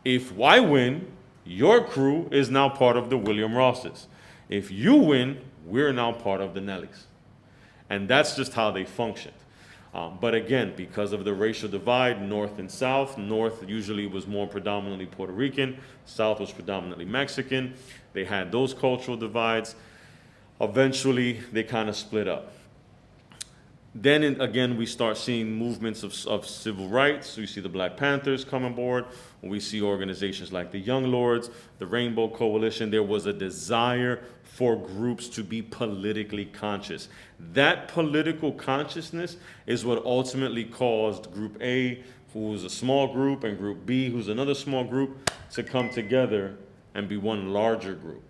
If I win, your crew is now part of the William Rosses. If you win, we're now part of the Nellies. And that's just how they functioned. But again, because of the racial divide, North and South, North usually was more predominantly Puerto Rican, South was predominantly Mexican. They had those cultural divides. Eventually, they kind of split up. Then again, we start seeing movements of civil rights. We see the Black Panthers come on board. We see organizations like the Young Lords, the Rainbow Coalition. There was a desire for groups to be politically conscious. That political consciousness is what ultimately caused Group A, who was a small group, and Group B, who's another small group, to come together and be one larger group.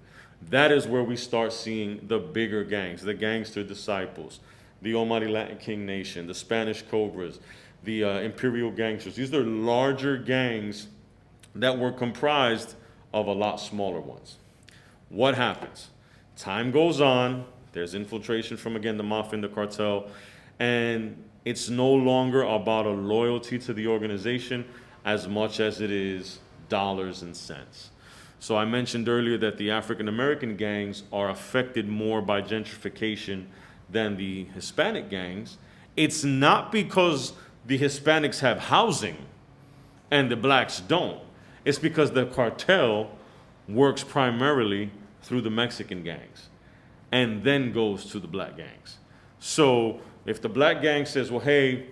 That is where we start seeing the bigger gangs, the Gangster Disciples, the Almighty Latin King Nation, the Spanish Cobras, the Imperial Gangsters. These are larger gangs that were comprised of a lot smaller ones. What happens? Time goes on, there's infiltration from, again, the mafia and the cartel, and it's no longer about a loyalty to the organization as much as it is dollars and cents. So I mentioned earlier that the African American gangs are affected more by gentrification than the Hispanic gangs. It's not because the Hispanics have housing and the blacks don't. It's because the cartel works primarily through the Mexican gangs and then goes to the black gangs. So if the black gang says, well, hey,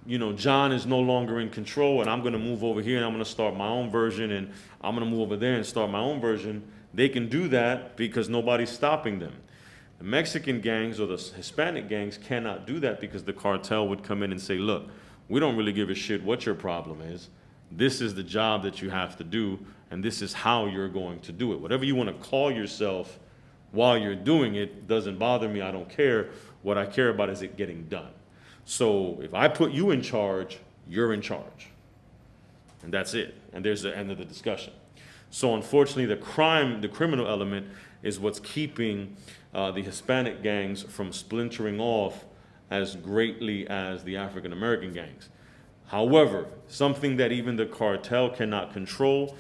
you know, John is no longer in control and I'm gonna move over here and I'm gonna start my own version and I'm gonna move over there and start my own version, they can do that because nobody's stopping them. The Mexican gangs or the Hispanic gangs cannot do that because the cartel would come in and say, look, we don't really give a shit what your problem is. This is the job that you have to do, and this is how you're going to do it. Whatever you want to call yourself while you're doing it doesn't bother me. I don't care. What I care about is it getting done. So if I put you in charge, you're in charge. And that's it. And there's the end of the discussion. So unfortunately, the criminal element is what's keeping the Hispanic gangs from splintering off as greatly as the African American gangs. However, something that even the cartel cannot control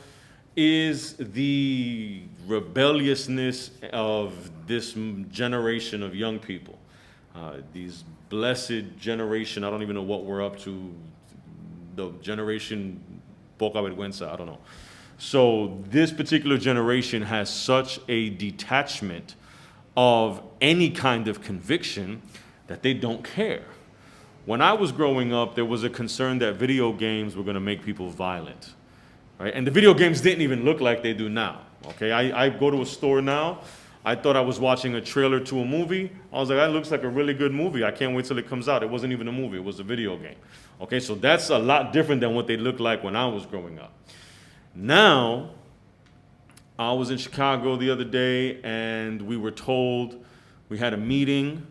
is the rebelliousness of this generation of young people. These blessed generation, I don't even know what we're up to, the generation poca vergüenza, I don't know. So this particular generation has such a detachment of any kind of conviction that they don't care. When I was growing up, there was a concern that video games were gonna make people violent, right? And the video games didn't even look like they do now, okay? I go to a store now, I thought I was watching a trailer to a movie. I was like, that looks like a really good movie. I can't wait till it comes out. It wasn't even a movie, it was a video game. Okay, so that's a lot different than what they looked like when I was growing up. Now, I was in Chicago the other day and we were told, we had a meeting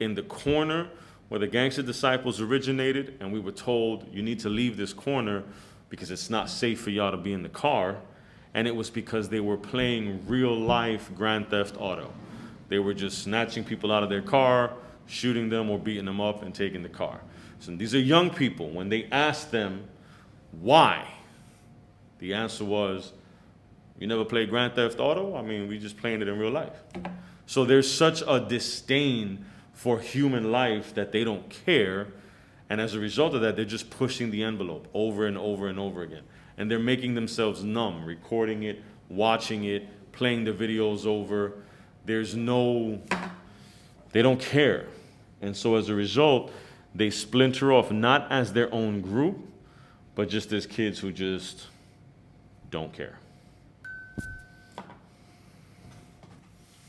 in the corner where the Gangster Disciples originated, and we were told, you need to leave this corner because it's not safe for y'all to be in the car. And it was because they were playing real life Grand Theft Auto. They were just snatching people out of their car, shooting them or beating them up and taking the car. So these are young people. When they asked them why, the answer was, you never played Grand Theft Auto? I mean, we just playing it in real life. So there's such a disdain for human life that they don't care. And as a result of that, they're just pushing the envelope over and over and over again. And they're making themselves numb, recording it, watching it, playing the videos over. There's no, they don't care. And so as a result, they splinter off, not as their own group, but just as kids who just don't care.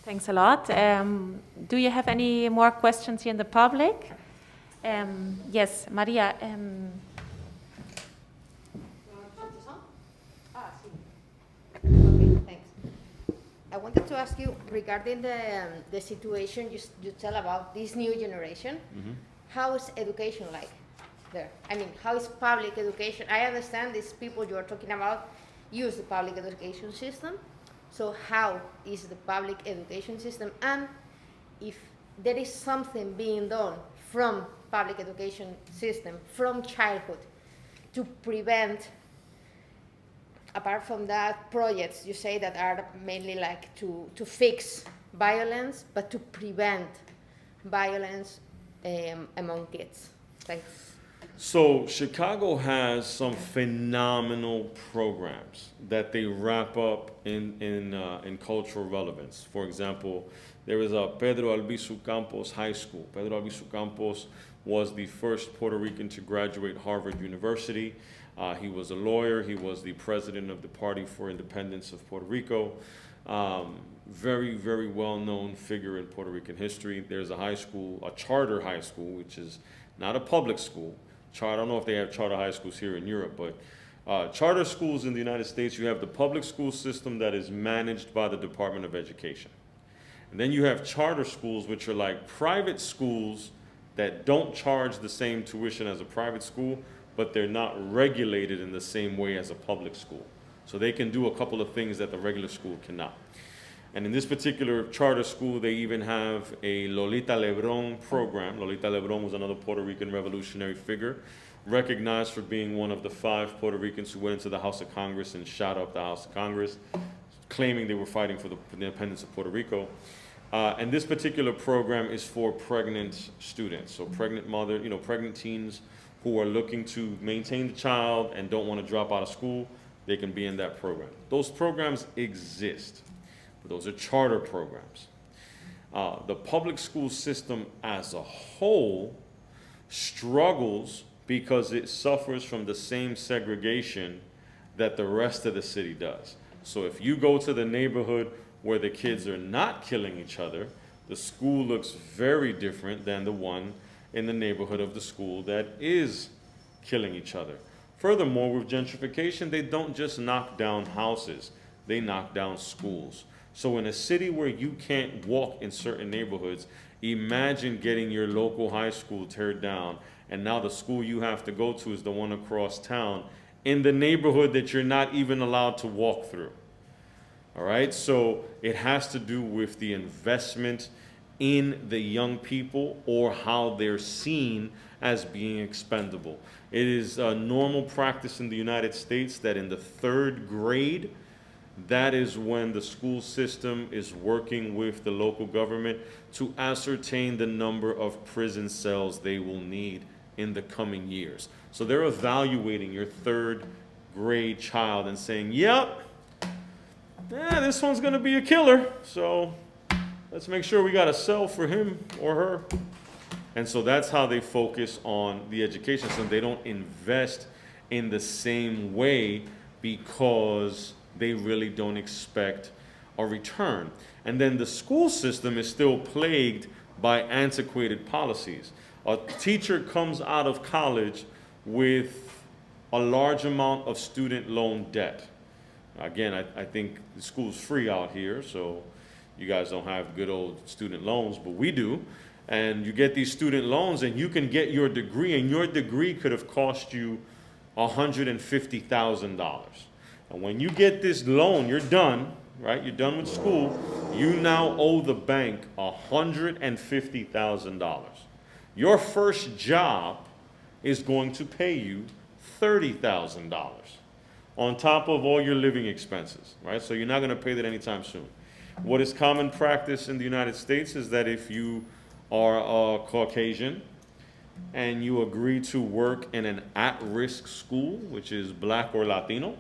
Thanks a lot. Do you have any more questions here in the public? Yes, Maria. Okay, thanks. I wanted to ask you regarding the situation you tell about this new generation. Mm-hmm. How is education like there? I mean, how is public education? I understand these people you are talking about use the public education system. So how is the public education system? And if there is something being done from public education system, from childhood, to prevent, apart from that, projects you say that are mainly like to fix violence, but to prevent violence among kids. Thanks. So Chicago has some phenomenal programs that they wrap up in cultural relevance. For example, there is a Pedro Albizu Campos High School. Pedro Albizu Campos was the first Puerto Rican to graduate Harvard University. He was a lawyer. He was the president of the Party for Independence of Puerto Rico. Very, very well-known figure in Puerto Rican history. There's a high school, a charter high school, which is not a public school. I don't know if they have charter high schools here in Europe, but charter schools in the United States, you have the public school system that is managed by the Department of Education. And then you have charter schools, which are like private schools that don't charge the same tuition as a private school, but they're not regulated in the same way as a public school. So they can do a couple of things that the regular school cannot. And in this particular charter school, they even have a Lolita Lebron program. Lolita Lebron was another Puerto Rican revolutionary figure, recognized for being one of the 5 Puerto Ricans who went into the House of Congress and shot up the House of Congress, claiming they were fighting for the independence of Puerto Rico. And this particular program is for pregnant students, so pregnant pregnant teens who are looking to maintain the child and don't want to drop out of school. They can be in that program. Those programs exist, but those are charter programs. The public school system as a whole struggles because it suffers from the same segregation that the rest of the city does. So if you go to the neighborhood where the kids are not killing each other, the school looks very different than the one in the neighborhood of the school that is killing each other. Furthermore, with gentrification, they don't just knock down houses, they knock down schools. So in a city where you can't walk in certain neighborhoods, imagine getting your local high school teared down, and now the school you have to go to is the one across town in the neighborhood that you're not even allowed to walk through. All right, so it has to do with the investment in the young people or how they're seen as being expendable. It is a normal practice in the United States that in the 3rd grade, that is when the school system is working with the local government to ascertain the number of prison cells they will need in the coming years. So they're evaluating your 3rd grade child and saying, yep, this one's gonna be a killer, so let's make sure we got a cell for him or her. And so that's how they focus on the education system. They don't invest in the same way because they really don't expect a return. And then the school system is still plagued by antiquated policies. A teacher comes out of college with a large amount of student loan debt. Again, I think the school's free out here, so you guys don't have good old student loans, but we do. And you get these student loans and you can get your degree, and your degree could have cost you $150,000. And when you get this loan, you're done, right? You're done with school. You now owe the bank $150,000. Your first job is going to pay you $30,000 on top of all your living expenses, right? So you're not going to pay that anytime soon. What is common practice in the United States is that if you are a Caucasian and you agree to work in an at-risk school, which is Black or Latino,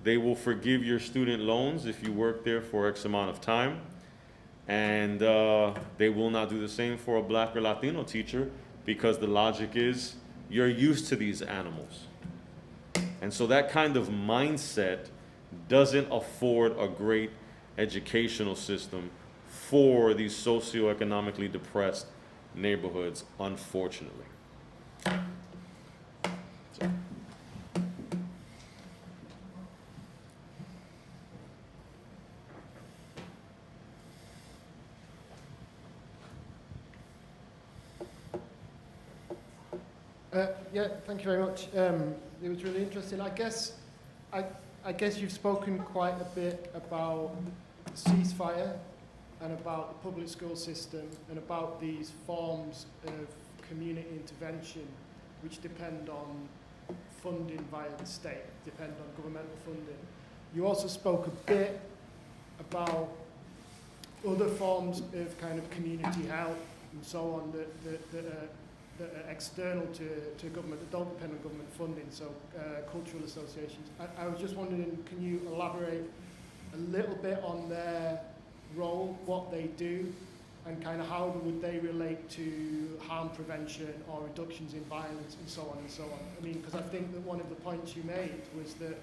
they will forgive your student loans if you work there for X amount of time. And they will not do the same for a Black or Latino teacher because the logic is you're used to these animals. And so that kind of mindset doesn't afford a great educational system for these socioeconomically depressed neighborhoods, unfortunately. So. Yeah, thank you very much. It was really interesting. I guess you've spoken quite a bit about ceasefire and about the public school system and about these forms of community intervention which depend on funding via the state, depend on governmental funding. You also spoke a bit about other forms of kind of community help and so on that are external to government, that don't depend on government funding, so cultural associations. I was just wondering, can you elaborate a little bit on their role, what they do, and kind of how would they relate to harm prevention or reductions in violence and so on and so on? I mean, because I think that one of the points you made was that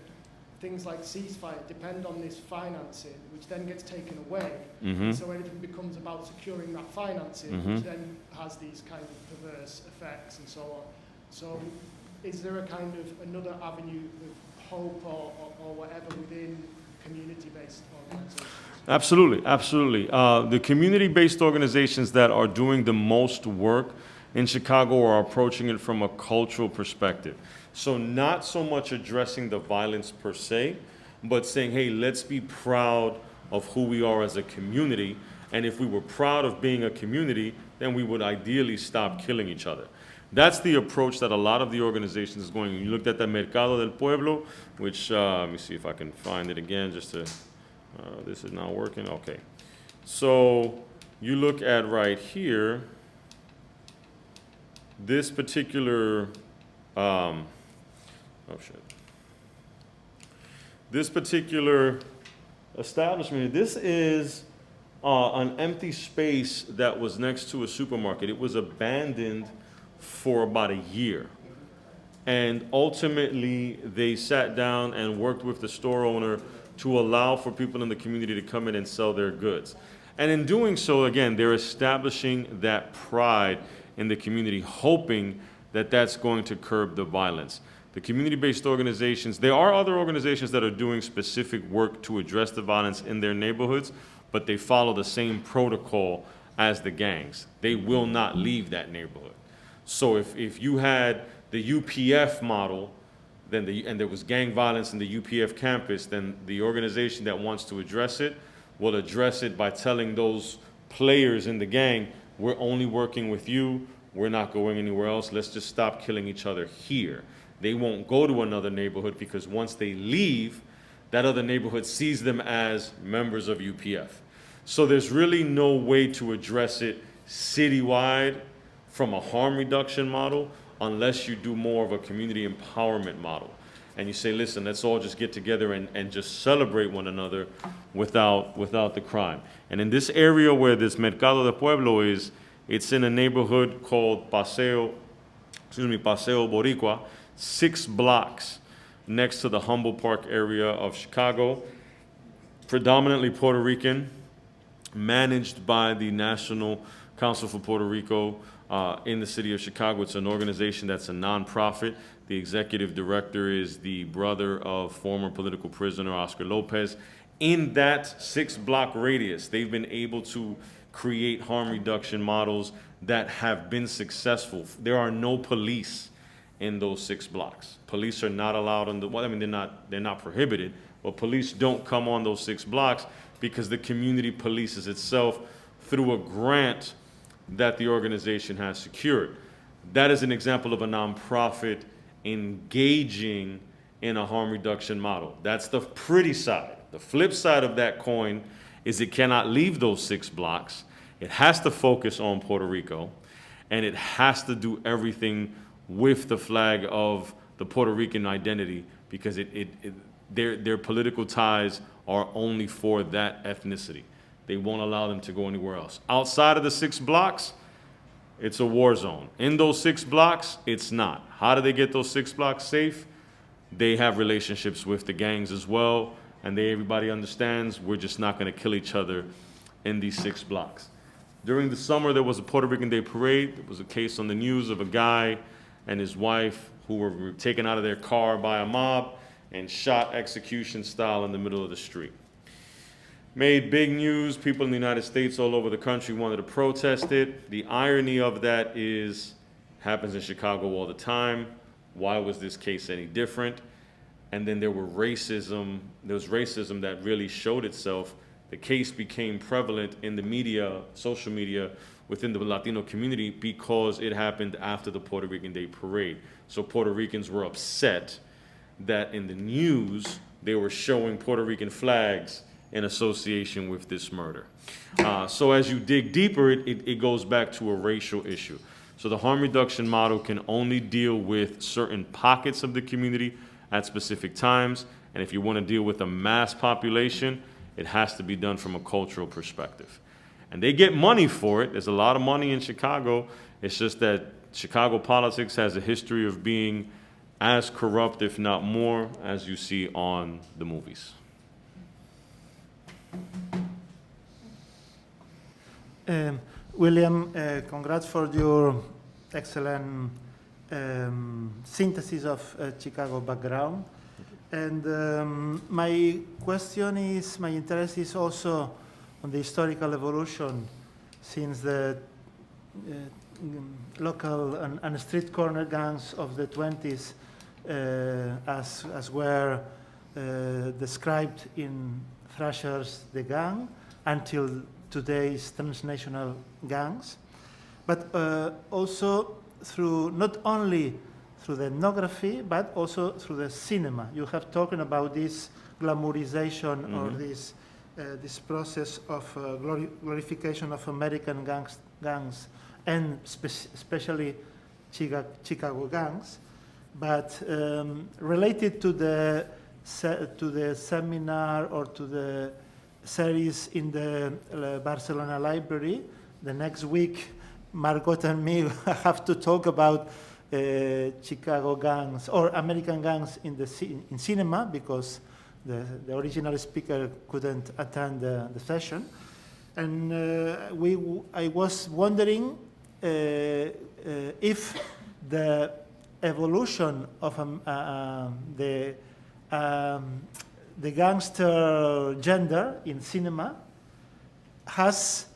things like ceasefire depend on this financing, which then gets taken away. Mm-hmm. So everything becomes about securing that financing, which then has these kind of perverse effects and so on. So is there a kind of another avenue of hope or whatever within community-based organizations? Absolutely, absolutely. The community-based organizations that are doing the most work in Chicago are approaching it from a cultural perspective. So not so much addressing the violence per se, but saying, hey, let's be proud of who we are as a community. And if we were proud of being a community, then we would ideally stop killing each other. That's the approach that a lot of the organizations is going. You looked at the Mercado del Pueblo, which, let me see if I can find it again just to, this is not working, okay. So you look at right here, this particular, oh shit. This particular establishment, this is an empty space that was next to a supermarket. It was abandoned for about a year. And ultimately, they sat down and worked with the store owner to allow for people in the community to come in and sell their goods. And in doing so, again, they're establishing that pride in the community, hoping that that's going to curb the violence. The community-based organizations, there are other organizations that are doing specific work to address the violence in their neighborhoods, but they follow the same protocol as the gangs. They will not leave that neighborhood. So if you had the UPF model, then and there was gang violence in the UPF campus, then the organization that wants to address it will address it by telling those players in the gang, we're only working with you, we're not going anywhere else, let's just stop killing each other here. They won't go to another neighborhood because once they leave, that other neighborhood sees them as members of UPF. So there's really no way to address it citywide from a harm reduction model unless you do more of a community empowerment model. And you say, listen, let's all just get together and just celebrate one another without the crime. And in this area where this Mercado del Pueblo is, it's in a neighborhood called Paseo Boricua, 6 blocks next to the Humboldt Park area of Chicago, predominantly Puerto Rican, managed by the National Council for Puerto Rico in the city of Chicago. It's an organization that's a nonprofit. The executive director is the brother of former political prisoner Oscar Lopez. In that 6-block radius, they've been able to create harm reduction models that have been successful. There are no police in those 6 blocks. Police are not allowed on the, well, I mean, they're not prohibited, but police don't come on those 6 blocks because the community polices itself through a grant that the organization has secured. That is an example of a nonprofit engaging in a harm reduction model. That's the pretty side. The flip side of that coin is it cannot leave those 6 blocks. It has to focus on Puerto Rico, and it has to do everything with the flag of the Puerto Rican identity because their political ties are only for that ethnicity. They won't allow them to go anywhere else. Outside of the 6 blocks, it's a war zone. In those 6 blocks, it's not. How do they get those 6 blocks safe? They have relationships with the gangs as well, and everybody understands we're just not going to kill each other in these 6 blocks. During the summer, there was a Puerto Rican Day Parade. There was a case on the news of a guy and his wife who were taken out of their car by a mob and shot execution style in the middle of the street. Made big news. People in the United States all over the country wanted to protest it. The irony of that is, happens in Chicago all the time. Why was this case any different? And then there was racism that really showed itself. The case became prevalent in the media, social media, within the Latino community because it happened after the Puerto Rican Day Parade. So Puerto Ricans were upset that in the news, they were showing Puerto Rican flags in association with this murder. So as you dig deeper, it goes back to a racial issue. So the harm reduction model can only deal with certain pockets of the community at specific times. And if you want to deal with a mass population, it has to be done from a cultural perspective. And they get money for it. There's a lot of money in Chicago. It's just that Chicago politics has a history of being as corrupt, if not more, as you see on the movies. William, congrats for your excellent synthesis of Chicago background. And my interest is also on the historical evolution since the local and street corner gangs of the 20s as were described in Thrasher's The Gang until today's transnational gangs, but also through not only through the ethnography, but also through the cinema. You have talked about this glamourization or this process of glorification of American gangs and especially Chicago gangs, but related to the seminar or to the series in the Barcelona Library, the next week, Margot and me have to talk about Chicago gangs or American gangs in cinema, because the original speaker couldn't attend the session. And I was wondering if the evolution of the gangster gender in cinema has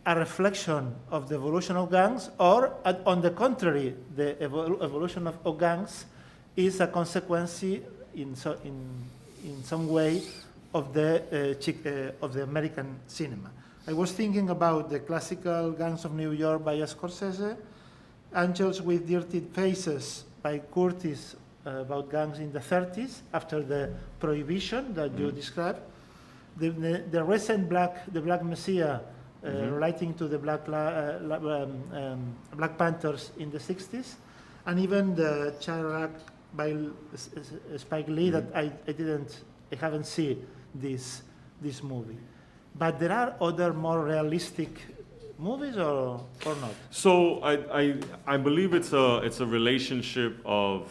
a reflection of the evolution of gangs, or on the contrary, the evolution of gangs is a consequence in some way of the American cinema. I was thinking about the classical Gangs of New York by Scorsese, Angels with Dirty Faces by Curtis, about gangs in the 30s after the Prohibition that you described, the recent The Black Messiah, relating to the Black Panthers in the 60s, and even the Chirac by Spike Lee that I haven't seen this movie. But there are other more realistic movies or not? So I believe it's a relationship of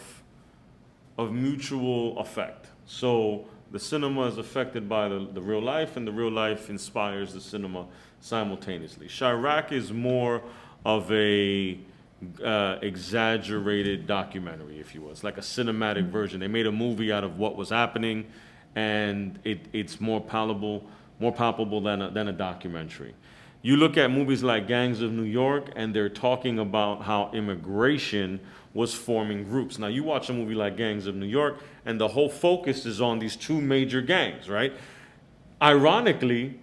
mutual effect. So the cinema is affected by the real life, and the real life inspires the cinema simultaneously. Chirac is more of a exaggerated documentary, if you will. It's like a cinematic version. They made a movie out of what was happening, and it's more palpable than a documentary. You look at movies like Gangs of New York, and they're talking about how immigration was forming groups. Now, you watch a movie like Gangs of New York, and the whole focus is on these two major gangs, right? Ironically,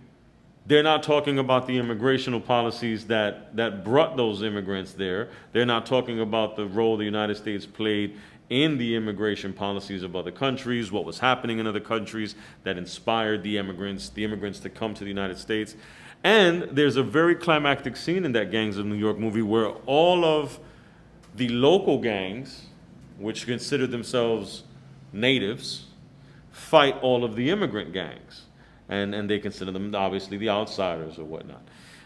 they're not talking about the immigrational policies that brought those immigrants there. They're not talking about the role the United States played in the immigration policies of other countries, what was happening in other countries that inspired the immigrants to come to the United States. And there's a very climactic scene in that Gangs of New York movie where all of the local gangs, which consider themselves natives, fight all of the immigrant gangs. And they consider them obviously the outsiders or whatnot.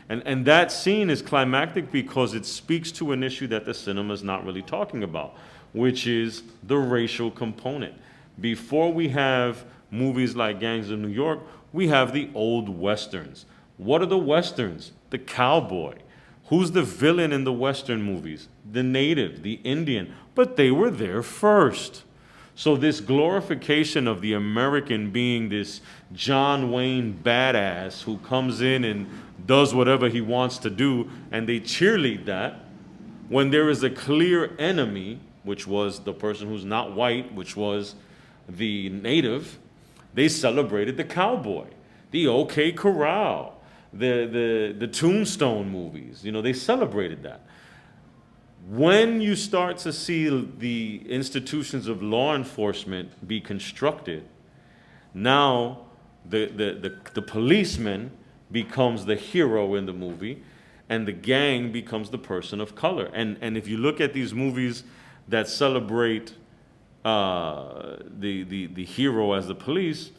And that scene is climactic because it speaks to an issue that the cinema is not really talking about, which is the racial component. Before we have movies like Gangs of New York, we have the old Westerns. What are the Westerns? The cowboy. Who's the villain in the Western movies? The native, the Indian. But they were there first. So this glorification of the American being this John Wayne badass who comes in and does whatever he wants to do, and they cheerlead that, when there is a clear enemy, which was the person who's not white, which was the native, they celebrated the cowboy, the OK Corral, the Tombstone movies. You know, they celebrated that. When you start to see the institutions of law enforcement be constructed, now the policeman becomes the hero in the movie, and the gang becomes the person of color. And if you look at these movies that celebrate the hero as the police,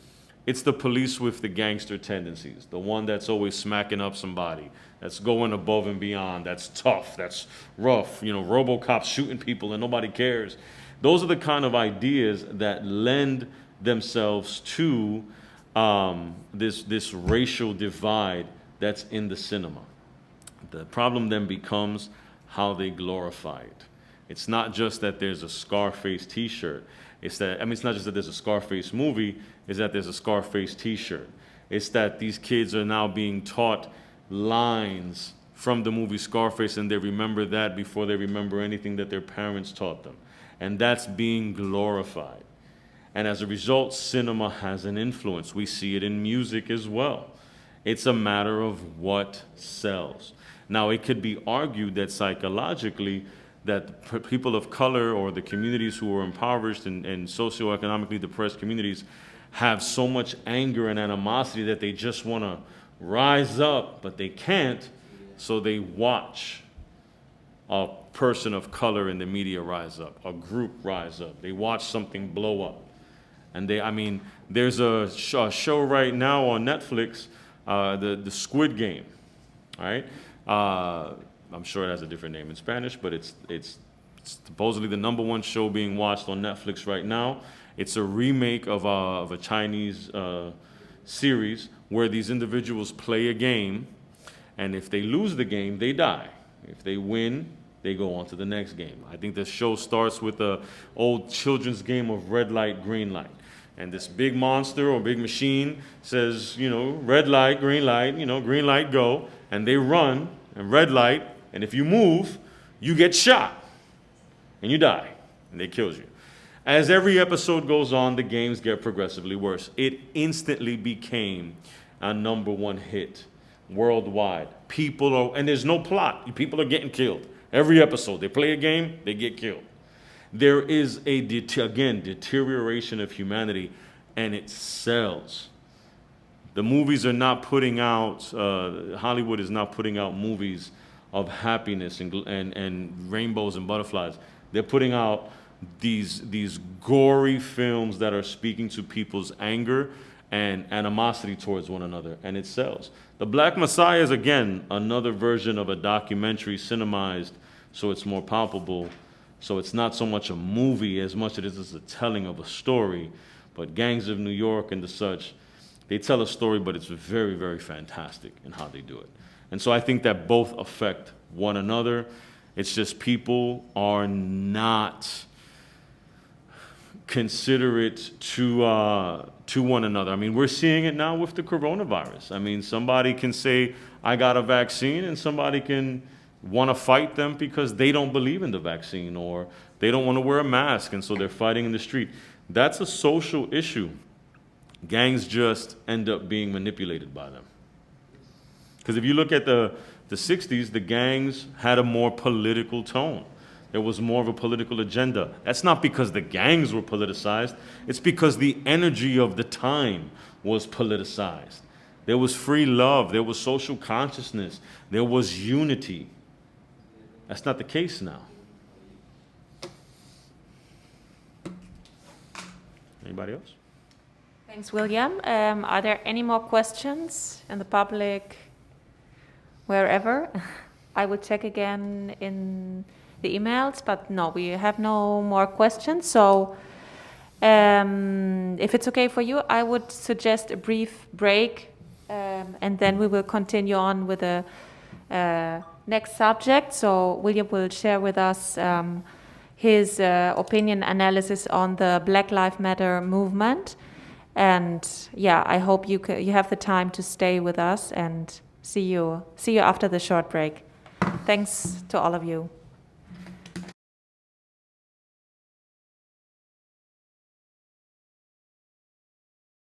it's the police with the gangster tendencies, the one that's always smacking up somebody, that's going above and beyond, that's tough, that's rough, you know, RoboCop shooting people and nobody cares. Those are the kind of ideas that lend themselves to this racial divide that's in the cinema. The problem then becomes how they glorify it. It's not just that there's a Scarface t-shirt. It's not just that there's a Scarface movie, it's that there's a Scarface t-shirt. It's that these kids are now being taught lines from the movie Scarface, and they remember that before they remember anything that their parents taught them. And that's being glorified. And as a result, cinema has an influence. We see it in music as well. It's a matter of what sells. Now, it could be argued that psychologically, that people of color or the communities who are impoverished and socioeconomically depressed communities have so much anger and animosity that they just want to rise up, but they can't, so they watch a person of color in the media rise up, a group rise up. They watch something blow up. And there's a show right now on Netflix, the Squid Game, all right? I'm sure it has a different name in Spanish, but it's supposedly the #1 show being watched on Netflix right now. It's a remake of a Chinese series where these individuals play a game, and if they lose the game, they die. If they win, they go on to the next game. I think the show starts with the old children's game of red light, green light. And this big monster or big machine says, red light, green light, green light, go. And they run, and red light, and if you move, you get shot. And you die, and they kills you. As every episode goes on, the games get progressively worse. It instantly became a #1 hit worldwide. And there's no plot. People are getting killed. Every episode, they play a game, they get killed. There is deterioration of humanity, and it sells. The movies are not putting out, Hollywood is not putting out movies of happiness and rainbows and butterflies. They're putting out these gory films that are speaking to people's anger and animosity towards one another, and it sells. The Black Messiah is, again, another version of a documentary cinemized, so it's more palpable. So it's not so much a movie as much as it is a telling of a story. But Gangs of New York and the such, they tell a story, but it's very, very fantastic in how they do it. And so I think that both affect one another. It's just people are not considerate to one another. I mean, we're seeing it now with the coronavirus. I mean, somebody can say, I got a vaccine, and somebody can want to fight them because they don't believe in the vaccine, or they don't want to wear a mask, and so they're fighting in the street. That's a social issue. Gangs just end up being manipulated by them. Because if you look at the 60s, the gangs had a more political tone. There was more of a political agenda. That's not because the gangs were politicized. It's because the energy of the time was politicized. There was free love. There was social consciousness. There was unity. That's not the case now. Anybody else? Thanks, William. Are there any more questions in the public, wherever? I will check again in the emails, but no, we have no more questions. So if it's okay for you, I would suggest a brief break, and then we will continue on with the next subject. So William will share with us his opinion analysis on the Black Lives Matter movement. And yeah, I hope you have the time to stay with us, and see you after the short break. Thanks to all of you.